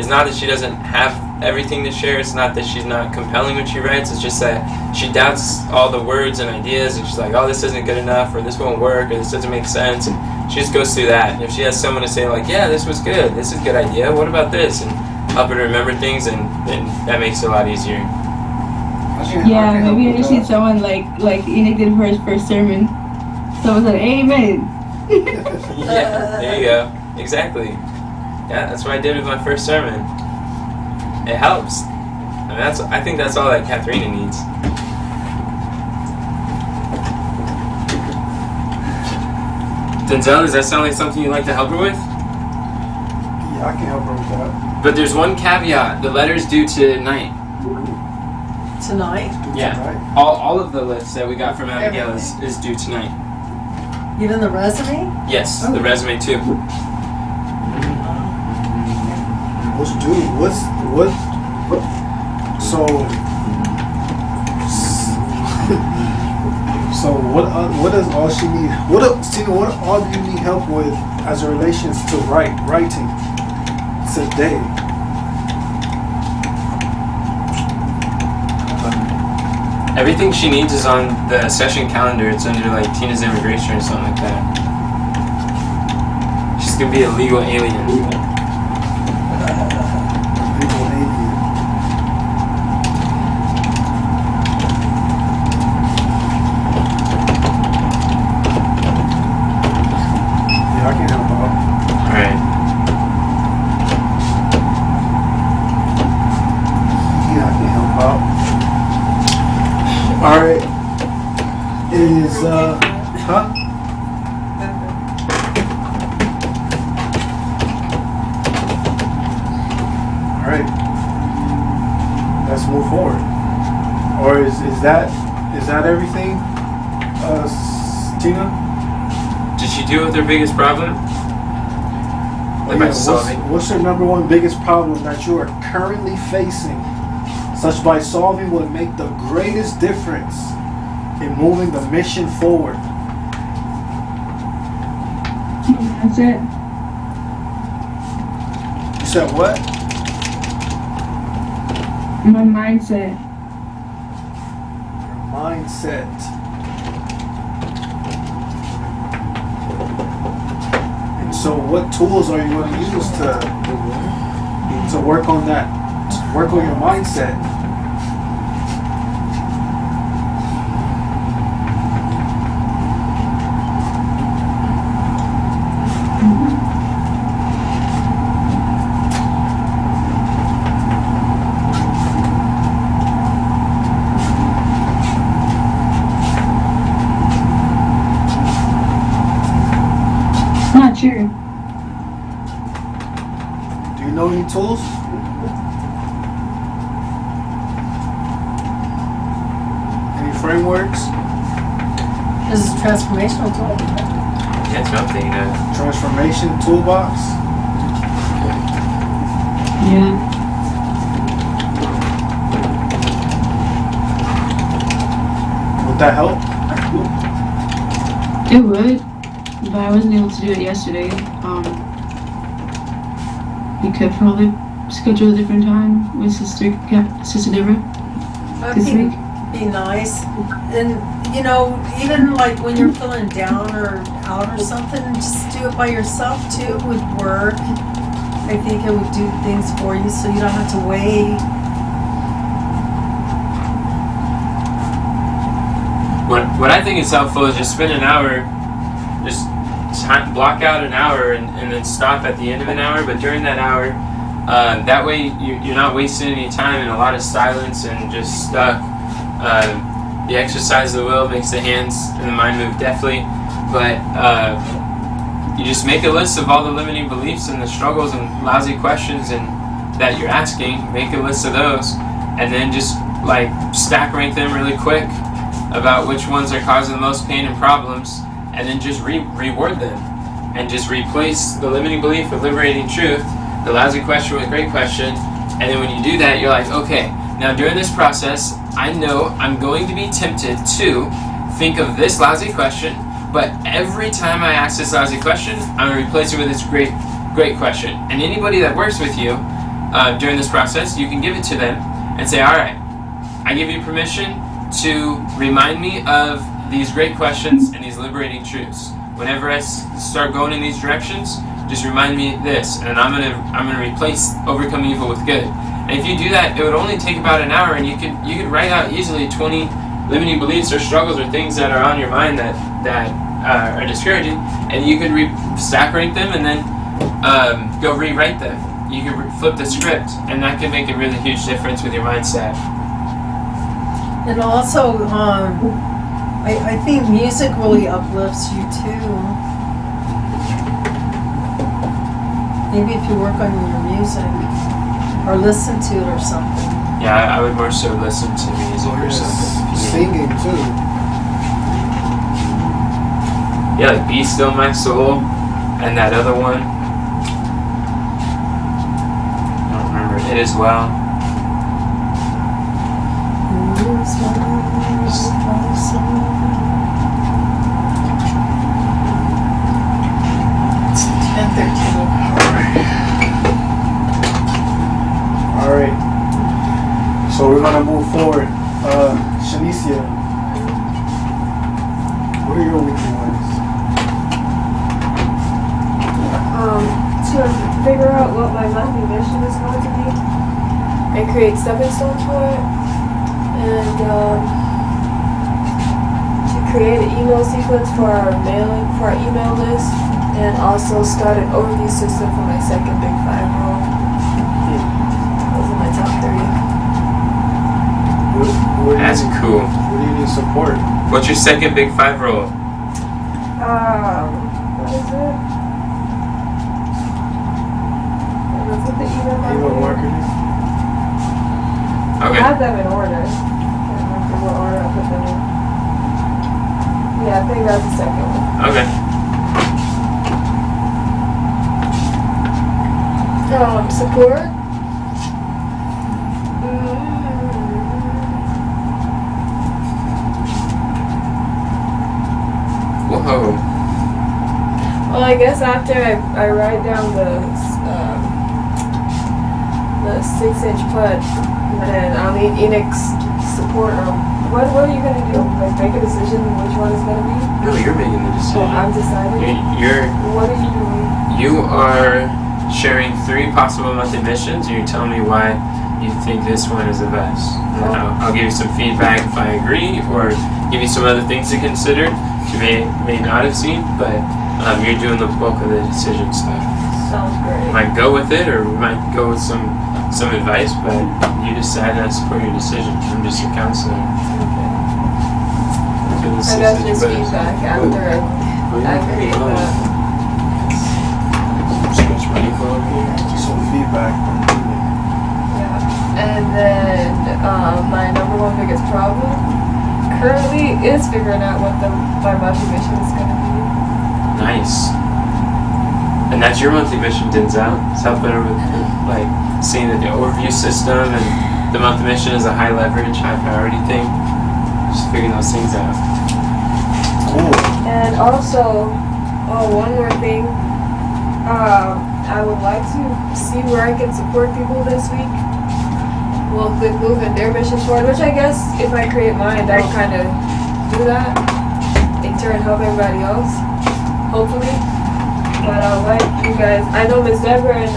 not that she doesn't have everything to share. It's not that she's not compelling when she writes. It's just that she doubts all the words and ideas. And she's like, oh, this isn't good enough, or this won't work, or this doesn't make sense. And she just goes through that. And if she has someone to say like, yeah, this was good, this is a good idea, what about this? And help her to remember things, and then that makes it a lot easier. Yeah, maybe I just need someone like Enoch did for his first sermon. Someone said, amen. Yeah, there you go. Exactly. Yeah, that's what I did with my first sermon. It helps. I mean, I think that's all that Katharina needs. Denzel, does that sound like something you'd like to help her with? Yeah, I can help her with that. But there's one caveat. The letter's due tonight. Tonight? Yeah. Right? All of the lists that we got from Abigail is due tonight. Even the resume? Yes, the resume too. What's due? So what does all she need? What all do you need help with as it relations to writing today? Everything she needs is on the session calendar. It's under like Tina's immigration or something like that. She's gonna be a legal alien. Legal alien. Yeah, I can help out. Alright. Yeah, I can help out. Alright. Is huh? Alright. Let's move forward. Or is that everything? Tina? Did she deal with her biggest problem? Oh, yeah. What's your number one biggest problem that you are currently facing? Such by solving would make the greatest difference in moving the mission forward. That's it. You said what? My mindset. Your mindset. And so what tools are you going to use to work on that? To work on your mindset? Not sure. Do you know any tools? Any frameworks? This is a transformational tool. Yeah, something. Transformation toolbox? Yeah. Would that help? It would, but I wasn't able to do it yesterday. We could probably schedule a different time with Sister Deborah this week. Be nice. And, you know, even like when you're feeling down or out or something, just do it by yourself too would work. I think it would do things for you so you don't have to wait. What I think is helpful is just spend an hour, just block out an hour and then stop at the end of an hour. But during that hour, that way you're not wasting any time in a lot of silence and just stuck. The exercise of the will makes the hands and the mind move deftly. But you just make a list of all the limiting beliefs and the struggles and lousy questions and that you're asking. Make a list of those, and then just like stack rank them really quick about which ones are causing the most pain and problems, and then just reword them and just replace the limiting belief with liberating truth, the lousy question with great question. And then when you do that, you're like, okay, now during this process, I know I'm going to be tempted to think of this lousy question, but every time I ask this lousy question, I'm going to replace it with this great question. And anybody that works with you during this process, you can give it to them and say, all right, I give you permission to remind me of these great questions and these liberating truths. Whenever I start going in these directions, just remind me this, and I'm gonna replace overcome evil with good. And if you do that, it would only take about an hour, and you could write out easily 20 limiting beliefs or struggles or things that are on your mind that are discouraging, and you could stack rank them and then go rewrite them. You could flip the script, and that can make a really huge difference with your mindset. And also, I think music really uplifts you too. Maybe if you work on your music or listen to it or something. Yeah, I would more so listen to music or something. Singing too. Yeah, like Be Still My Soul and that other one. I don't remember it as well. Alright. So we're gonna move forward. Shanicia, what are your weekly ones? To figure out what my monthly mission is going to be and create stepping stones for it, and to create an email sequence for our email list, and also start an overview system for my second Big 5 role. Those are my top 3. That's cool. What do you need support? What's your second Big 5 role? What is it? Was it the email marketing? Email marketing. I Okay. have them in order. I can't remember what order I put them in. Yeah, I think that's the second one. Okay. Support. Whoa. Well, I guess after I write down the 6-inch putt, then I'll need Enix support. What are you gonna do? Like make a decision which one is gonna be? No, you're making the So decision. I'm deciding. You're What are you doing? You are sharing 3 possible monthly missions, and you're telling me why you think this one is the best. And then I'll give you some feedback if I agree, or give you some other things to consider you may not have seen, but you're doing the bulk of the decision stuff. Sounds We great. might go with it, or we might go with some advice, but you decide that's for your decision. I'm just a counselor. Okay. For the I got 6-inch this putt. feedback after I create that. Some feedback. Yeah. And then my number one biggest problem currently is figuring out what my monthly mission is going to be. Nice. And that's your monthly mission, Denzel. It's helping her with like seeing the overview system, and the monthly mission is a high leverage, high priority thing. Just figuring those things out. Cool. And also, one more thing. I would like to see where I can support people this week. Well, with moving their missions forward, which I guess if I create mine, that will kind of do that. In turn, help everybody else, hopefully. But I'd like you guys, I know Ms. Deborah and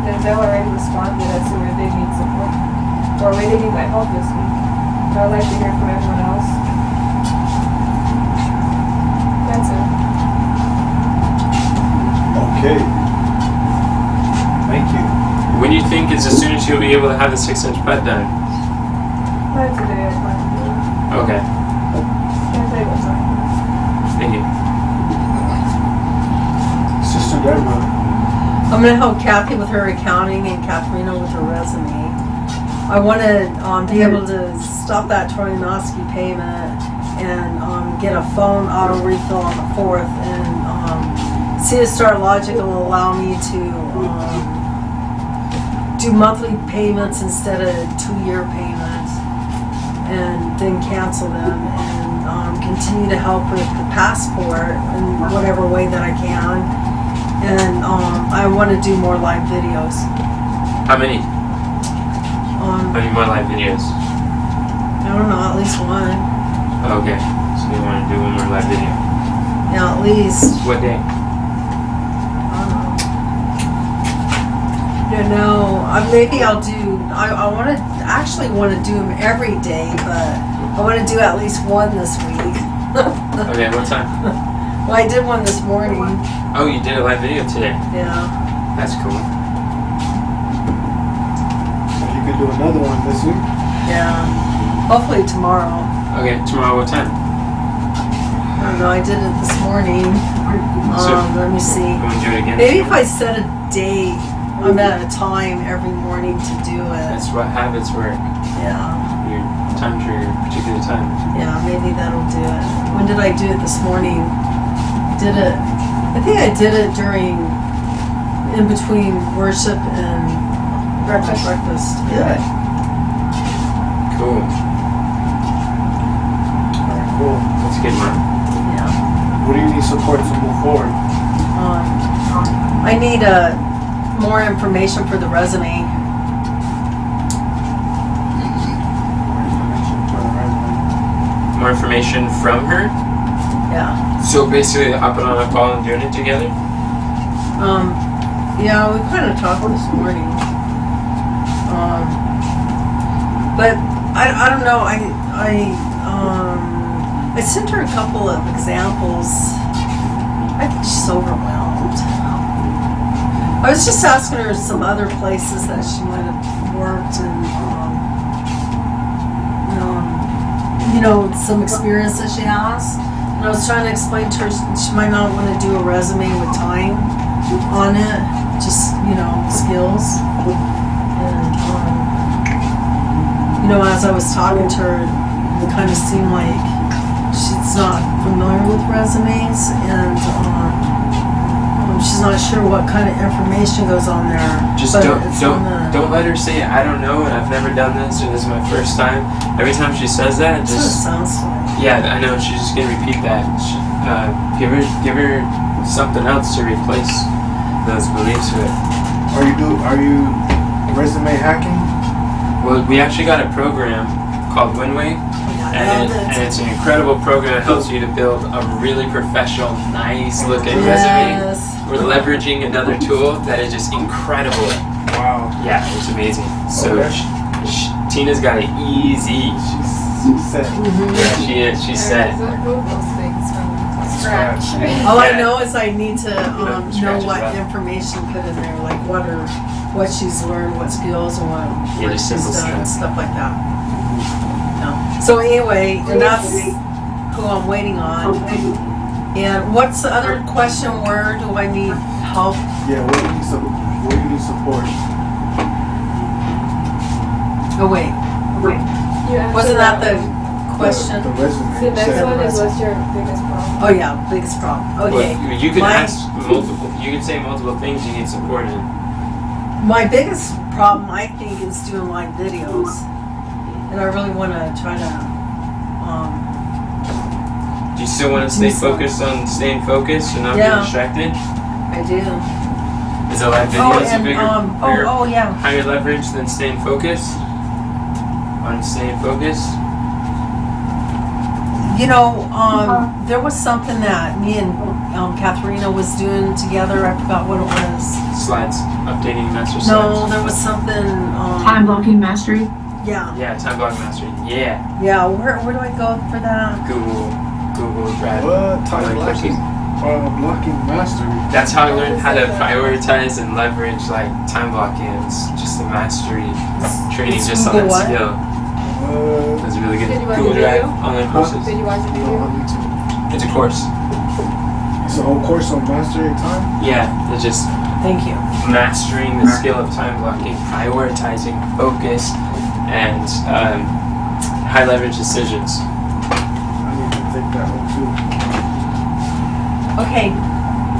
Denzel already responded as to where they need support, or where they need my help this week. But I'd like to hear from everyone else. That's it. Okay. Thank you. When do you think is as soon as you'll be able to have the 6-inch putt done? Not today, I plan to do it. Okay. Can't tell you what time. Thank you. Sister Deborah. I'm going to help Kathy with her accounting and Katharina with her resume. I want to be able to stop that Troyanovsky payment and get a phone auto refill on the 4th, and see a Star Logic will allow me to do monthly payments instead of 2-year payments, and then cancel them, and continue to help with the passport in whatever way that I can. And I want to do more live videos. How many? How many more live videos? I don't know, at least one. Okay. So you want to do one more live video? Yeah, at least. What day? I don't know. Maybe I'll do. I want to actually want to do them every day, but I want to do at least one this week. Okay, what time? Well, I did one this morning. Oh, you did a live video today. Yeah. That's cool. So you could do another one this week. Yeah. Hopefully tomorrow. Okay, tomorrow what time? I don't know. I did it this morning. So, Let me see. you want to do it again? Maybe if I set a date, I'm at a time every morning to do it. That's what habits work. Yeah. Your time trigger, particular time. Yeah, maybe that'll do it. When did I do it this morning? Did it? I think I did it during, in between worship and breakfast. Yeah. Cool. Alright, cool. That's good, man. Yeah. What do you need support to move forward? I need more information for the resume. More information from her? Yeah. So basically hopping on a call and doing it together? Yeah, we kind of talked this morning. But I don't know. I sent her a couple of examples. I think she's overwhelmed. I was just asking her some other places that she might have worked and, some experience that she has. And I was trying to explain to her she might not want to do a resume with time on it, just, skills. And, as I was talking to her, it kind of seemed like she's not familiar with resumes, and she's not sure what kind of information goes on there. Just but don't it's on the- don't let her say I don't know and I've never done this or this is my first time. Every time she says that, That's what it just sounds like. yeah, I know she's just gonna repeat that. Give her something else to replace those beliefs with. Are you resume hacking? Well, we actually got a program called Winway, and it's an incredible program that helps you to build a really professional, nice looking resume. Yes. We're leveraging another tool that is just incredible. Wow. Yeah, it's amazing. So Okay. Tina's got it easy. She said. Yeah, she is. She's set. Move those things from scratch. All I Yeah. know is I need to know Scratches what up. information put in there, like what she's learned, what skills, and what just she's simple done, stuff. stuff like that. No. So anyway, and that's who I'm waiting on. And what's the other question? Where do I need help? Yeah, where do you need support? Oh wait, You answered wasn't that the one. question? The resume. The You next said one is resume. what's your biggest problem? Oh yeah, biggest problem. Okay. But you can My- ask multiple. You can say multiple things you need support in. My biggest problem, I think, is doing live videos, and I really want to try to. Do you still want to stay focused on staying focused and not Yeah. being distracted? I do. Is a live Oh, video a and bigger, oh yeah. higher leverage than staying focused? On staying focused? You know, there was something that me and Katharina was doing together. I forgot what it was. Slides, updating master slides. No, there was something. Time blocking mastery. Yeah, Yeah, time block mastery. Yeah, yeah. Where do I go for that? Google Drive. What? Time Like blocking. Blocking mastery. That's how I learned how to prioritize and leverage like time blocking. It's just a mastery training It's just on Google that what? skill. What? It's really good. Did you watch Google the Drive, video? online Huh? courses. Did you watch the No, video? I need to. It's a course. It's a whole course on mastering time. Yeah, it's just Thank you. mastering the skill of time blocking, prioritizing, focus, and high leverage decisions. I need to take that one too. Okay,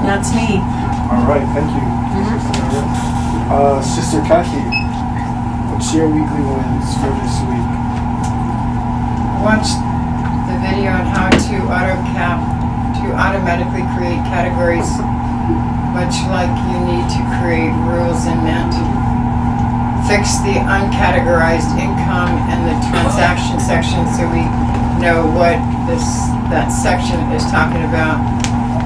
that's me. All right, thank you. Sister Kathy, what's your weekly wins for this week? Watch the video on how to automatically create categories, much like you need to create rules in Mint. Fix the uncategorized income and the transaction section so we know what that section is talking about,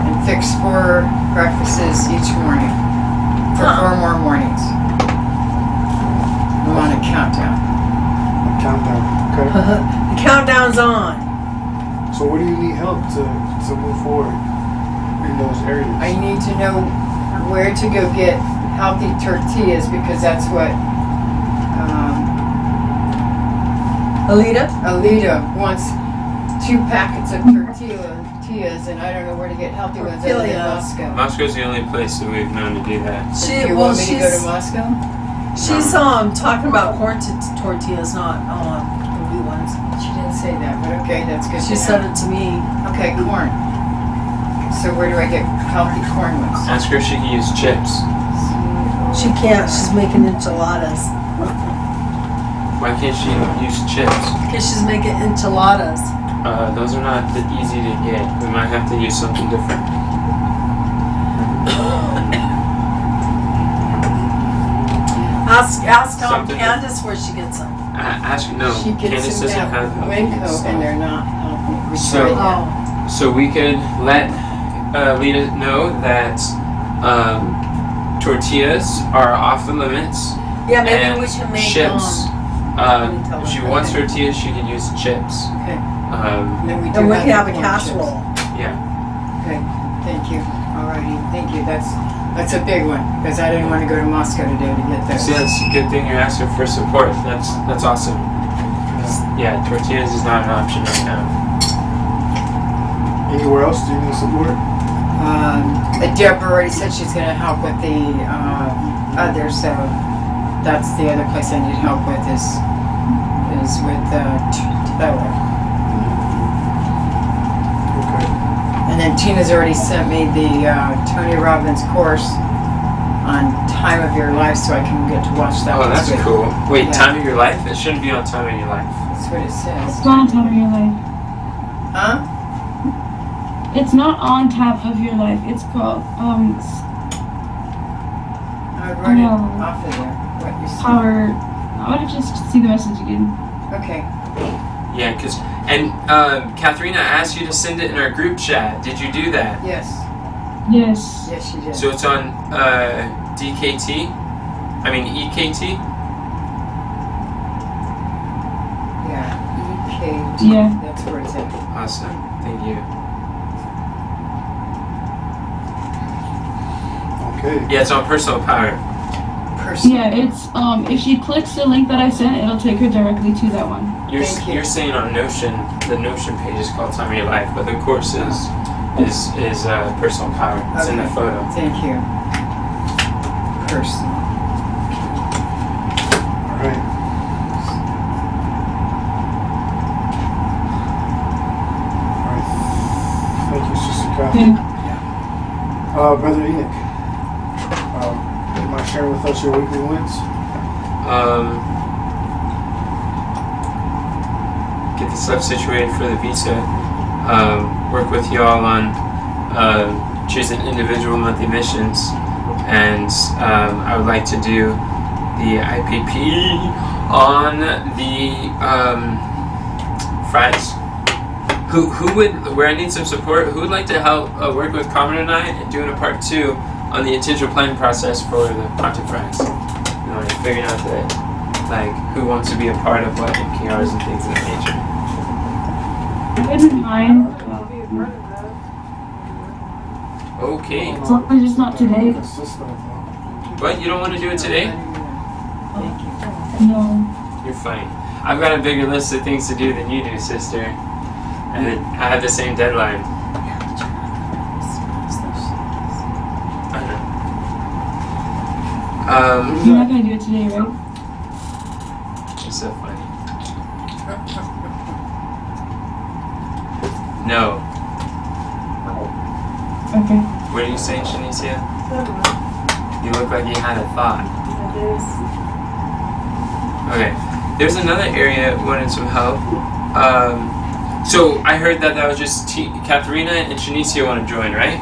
and fix 4 breakfasts each morning for 4 more mornings. We want a countdown. Countdown. Okay. The countdown's on. So where do you need help to move forward in those areas? I need to know where to go get healthy tortillas because that's what Alita wants 2 packets of tortillas, and I don't know where to get healthy ones other than Tortillas. Moscow. Moscow's the only place that we've known to do that. You want me to go to Moscow? She's talking about corn tortillas, not the wheat ones. She didn't say that, but okay, that's good. She to said know. it to me. Okay, corn. So where do I get healthy corn ones? Ask her if she can use chips. She can't. She's making enchiladas. Why can't she use chips? Because she's making enchiladas. Those are not that easy to get. We might have to use something different. Ask Something- Candace where she gets them. Ask no. She gets Candace them doesn't have at healthy Winco, stuff. and they're not healthy. We So- tried that. Oh. So we could let Lita know that tortillas are off the limits. Yeah, maybe and we can make chips. let me tell If she her. wants Okay. tortillas, she can use chips. Okay. Um, Then we do And we can have a corn chips. casserole. yeah. Okay, thank you. Alrighty, thank you. That's a big one because I didn't want to go to Moscow today to get those. So that's a good thing you're asking for support. That's awesome. Yeah, tortillas is not an option right now. Anywhere else do you need support? Deborah already said she's going to help with the others, so that's the other place I need help with is with Tyler. then Tina's already sent me the Tony Robbins course on Time of Your Life, so I can get to watch that. Oh, that's this week. cool. Wait, Yeah. Time of Your Life? It shouldn't be on Time of Your Life. That's what it says. It's not on top of your life. Huh? It's not on top of your life. It's called I wrote it Oh. off of there. What you said. power. I want to just see the message again. Okay. Yeah, and Katharina asked you to send it in our group chat. Did you do that? Yes. Yes. Yes, you did. So it's on DKT? I mean EKT? Yeah. EKT. Yeah. That's where it's at. Awesome. Thank you. Okay. Yeah, it's on Personal Power. Yeah, it's if she clicks the link that I sent, it'll take her directly to that one. Thank you. You're saying on Notion, the Notion page is called Time of Your Life, but the course is Personal Power. It's in the Okay. photo. Thank you. Personal. All right. All right. Thank you, Sister Catherine. Brother Enoch, you mind sharing with us your weekly wins? Get the stuff situated for the visa. Work with y'all on choosing individual monthly missions, and I would like to do the IPP on the fries. Who would, where I need some support, who would like to help work with Carmen and I in doing a part 2 on the intentional planning process for the content fries? You know, figuring out that, like, who wants to be a part of what MKRs and things of that nature. I wouldn't mind. Okay. As long as it's not today. Consistent with that. What, you don't want to do it today? Thank you. No. You're fine. I've got a bigger list of things to do than you do, sister. And I have the same deadline. I know. You're not gonna do it today, right? You're so funny. No. Okay. What are you saying, Shanicia? You look like you had a thought. Okay. There's another area that wanted some help. So I heard that was just Katharina and Shanicia want to join, right?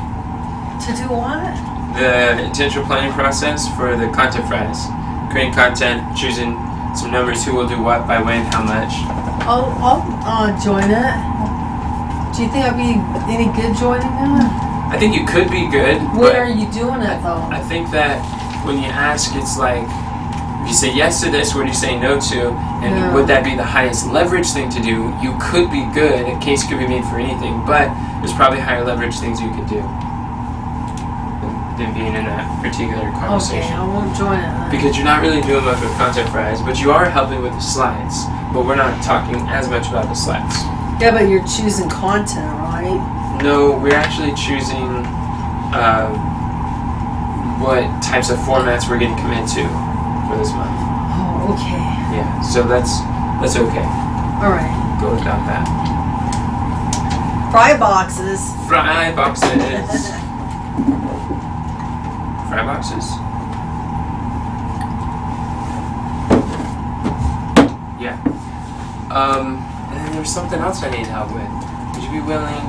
To do what? The intentional planning process for the content fries. Creating content, choosing some numbers, who will do what, by when, how much. I'll join it. Do you think I'd be any good joining it? I think you could be good, When but are you doing it though? I think that when you ask, it's like, if you say yes to this, what do you say no to? And Yeah. would that be the highest leverage thing to do? You could be good, a case could be made for anything, but there's probably higher leverage things you could do than being in that particular Okay, conversation. I won't join it then. Because you're not really doing much with content fries, but you are helping with the slides. But we're not talking as much about the slides. Yeah, but you're choosing content, right? No, we're actually choosing what types of formats we're getting committed to for this month. Oh, okay. Yeah, so that's okay. All right. Go without that. Fry boxes. Fry boxes. Fry boxes. Yeah. And then there's something else I need help with. Would you be willing,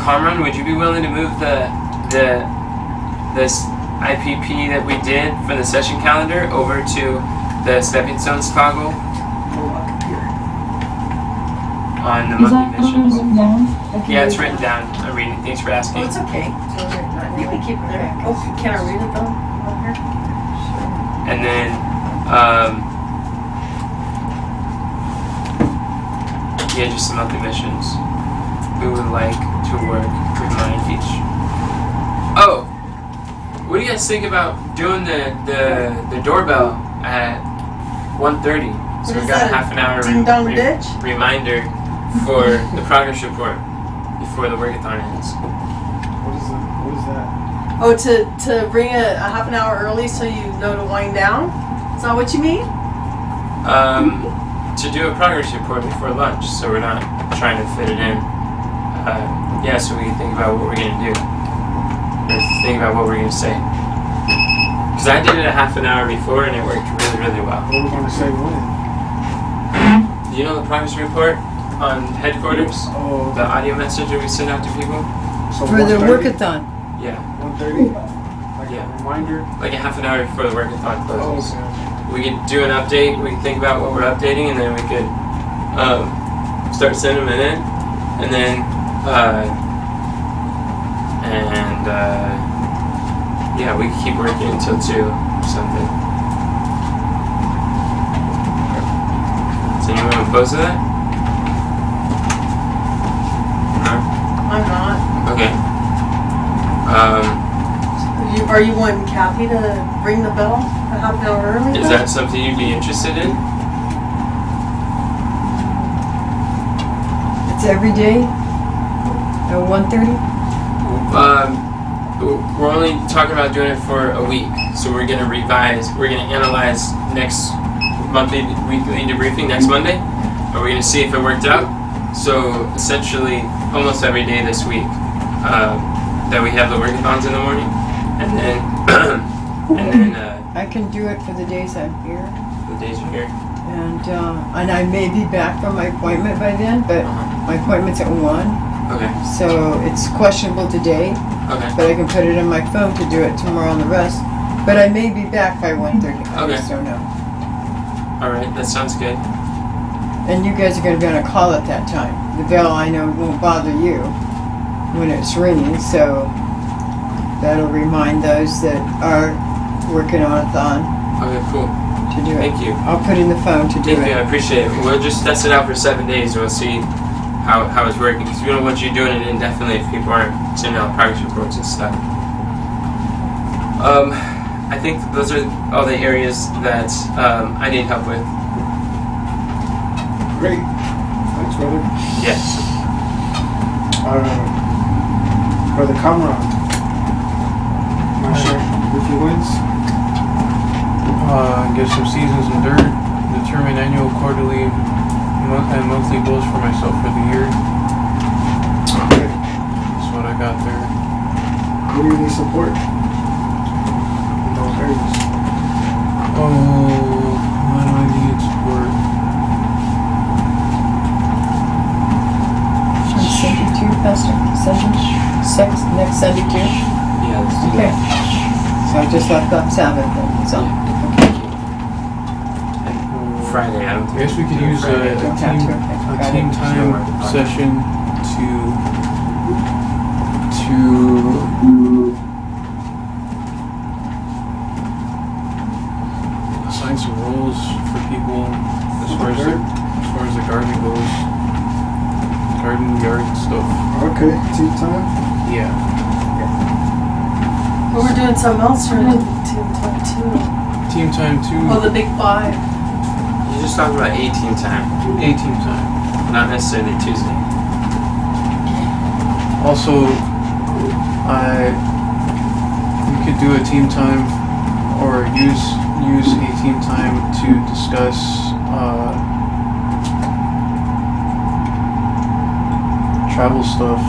Cameron, would you be willing to move this IPP that we did for the session calendar over to the Stepping Stones toggle on the Is that monthly missions? written down? Yeah, it's written down. I'm reading. Thanks for Oh, asking. it's okay. You can keep it there. Oh, can I read it though? On here? And then, yeah, just some monthly missions. We would like to work with Mind Beach. Oh, what do you guys think about doing the doorbell at 1:30? So What we is got that, a half an hour ding dong ditch? reminder for the progress report before the workathon ends. What is it? What is that? Oh, to bring it a half an hour early so you know to wind down? Is that what you mean? To do a progress report before lunch, so we're not trying to fit it in yeah, so we can think about what we're gonna do, or think about what we're gonna say. Because I did it a half an hour before and it worked really, really well. What are we gonna say when? You know the progress report on headquarters? Oh, The audio message that we send out to people? so For the 1:30? workathon. Yeah, 1:30? Like Yeah. a reminder? like a half an hour before the workathon Oh, closes. okay. We could do an update, we could think about what we're updating, and then we could start sending them in, and then yeah, we could keep working until 2 or something. Is anyone opposed to that? No? I'm not. Okay. Are you wanting Kathy to ring the bell a half an hour early? Is that something you'd be interested in? It's every day at 1:30. We're only talking about doing it for a week, so we're gonna revise. We're gonna analyze next weekly debriefing next Monday. Are we gonna see if it worked out? So essentially, almost every day this week that we have the workathons in the morning, and then I can do it for the days I'm here. the days you're here. And I may be back from my appointment by then, but my appointment's at 1, Okay. so it's questionable today, Okay. but I can put it on my phone to do it tomorrow on the rest. But I may be back by 1:30. I Okay. just don't know. All right. That sounds good. And you guys are going to be on a call at that time. The bell, I know, won't bother you when it's ringing, so that'll remind those that are working on a thon Okay. Cool. to do it. Thank you. I'll put in the phone to do Thank you. I it. appreciate it. We'll just test it out for 7 days. We'll see how it's working, because we don't want you doing it indefinitely if people aren't sending out progress reports and stuff. I think those are all the areas that I need help with. Great. Thanks, brother. Yes. Brother Kamran. Wanna share with you wins? Get some seasons in dirt, determine annual, quarterly, and monthly goals for myself for the year. Okay. That's what I got there. Who do you need support? In those areas. Oh, what do I need support? Should I send you to Pastor? Next Sunday too? Yeah, let's do Okay. that. So I just left off Sabbath then, so. Friday, I don't I think. guess we could use a Don't have to. team time session to assign some roles for people as far as the garden goes, garden, yard stuff. Okay, tea time. Yeah. But we're doing something else for Team Talk too. Team time Oh, the 2, big 5. You just talked about 18 time, team time. not necessarily Tuesday. Also, we could do a team time or use a team time to discuss travel stuff.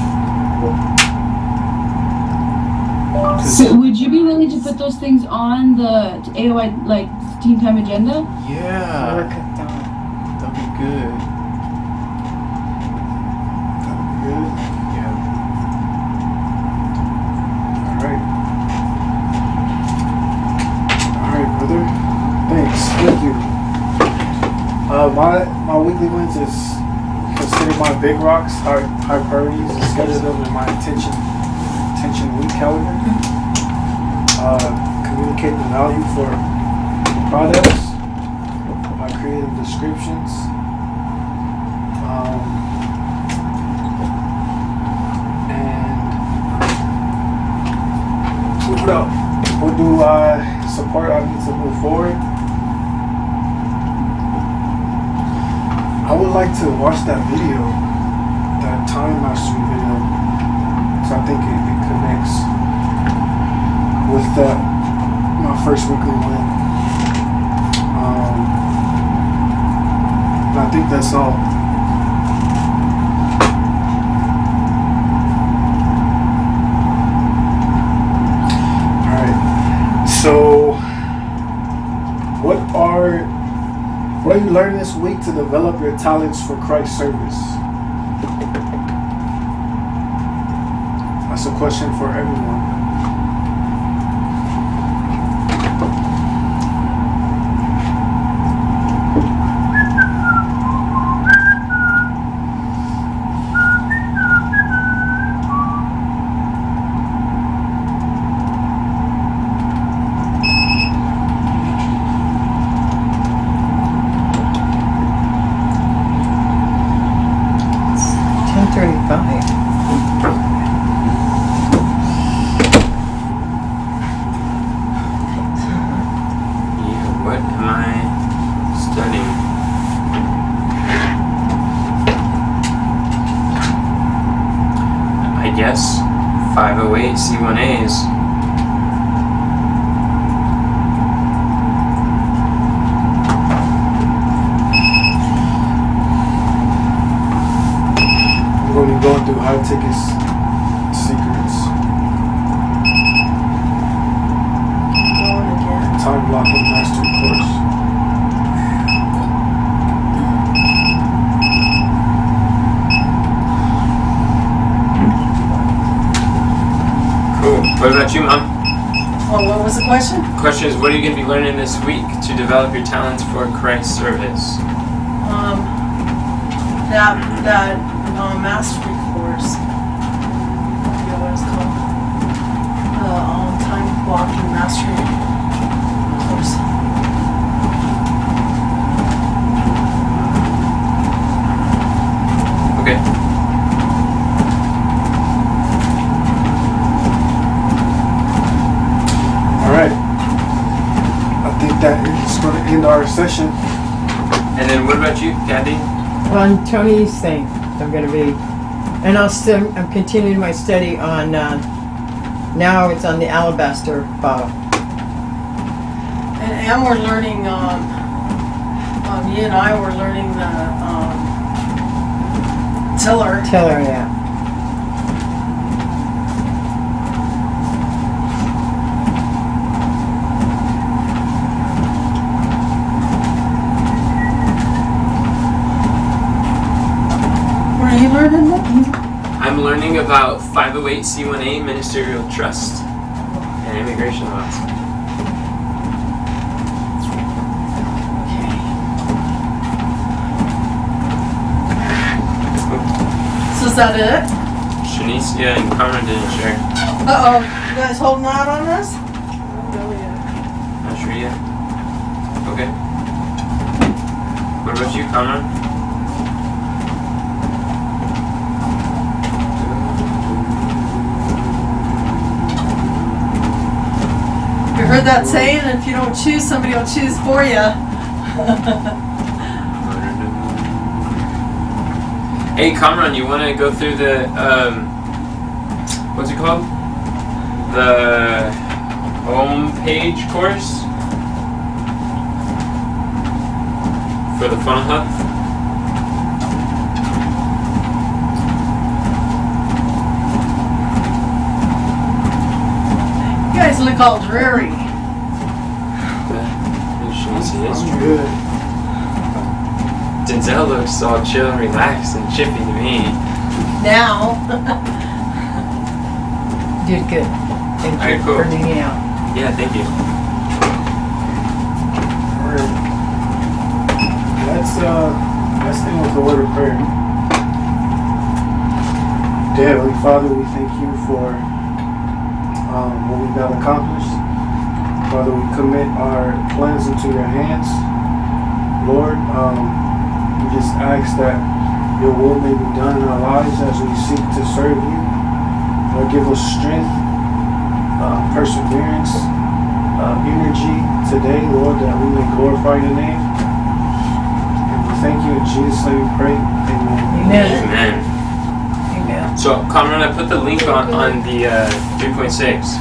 So would you be willing to put those things on the AOI team time agenda? Yeah, Workathon. that'd be good. Good. Yeah. Alright, brother. Thanks. Thank you. My weekly wins is consider my big rocks high priorities and schedule them in my attention week calendar. Communicate the value for products by creating descriptions. And what do I support I need to move forward? I would like to watch that video, that time mastery video. So I think it connects with my first weekly win. And I think that's all. you learn this week to develop your talents for Christ's service? That's a question for everyone. What am I studying? I guess 508 C1As. We're going to be going through high tickets secrets. Going again. Time blocking mastery course. Cool. What about you, Mom? Oh, what was the question? Question is, what are you going to be learning this week to develop your talents for Christ's service? That mastery course. I forget what it's called. Time blocking mastery course. Okay. All right. I think that is going to end our session. And then what about you, Kathy? On Tony's thing, I'm going to be, and I'm continuing my study on, now it's on the alabaster bottle. And we're learning, you and I were learning the tiller. Tiller, yeah. What are you learning? I'm learning about 508 C1A ministerial trust and immigration laws. So is that it? Shanicia and Carmen didn't share. Uh-oh, you guys holding out on us? Not sure yet. Okay. What about you, Carmen? You heard that saying, if you don't choose, somebody will choose for you. Hey, Kamran, you want to go through the, what's it called? The home page course? For the Funnel Hub? You guys look all dreary. Shanicia is I'm true. good. Denzel looks all chill and relaxed and chippy to me. Now. Did good. Thank you Alright, cool. for hanging out. Yeah, thank you. Alright. Let's end with a word of prayer. Dear Heavenly Father, we thank you for what we got accomplished. Father, we commit our plans into your hands. Lord, we just ask that your will may be done in our lives as we seek to serve you. Lord, give us strength, perseverance, energy today, Lord, that we may glorify your name. And we thank you in Jesus' name we pray. Amen. Amen. Amen. Amen. So, Kamran, I put the link on the 3.6.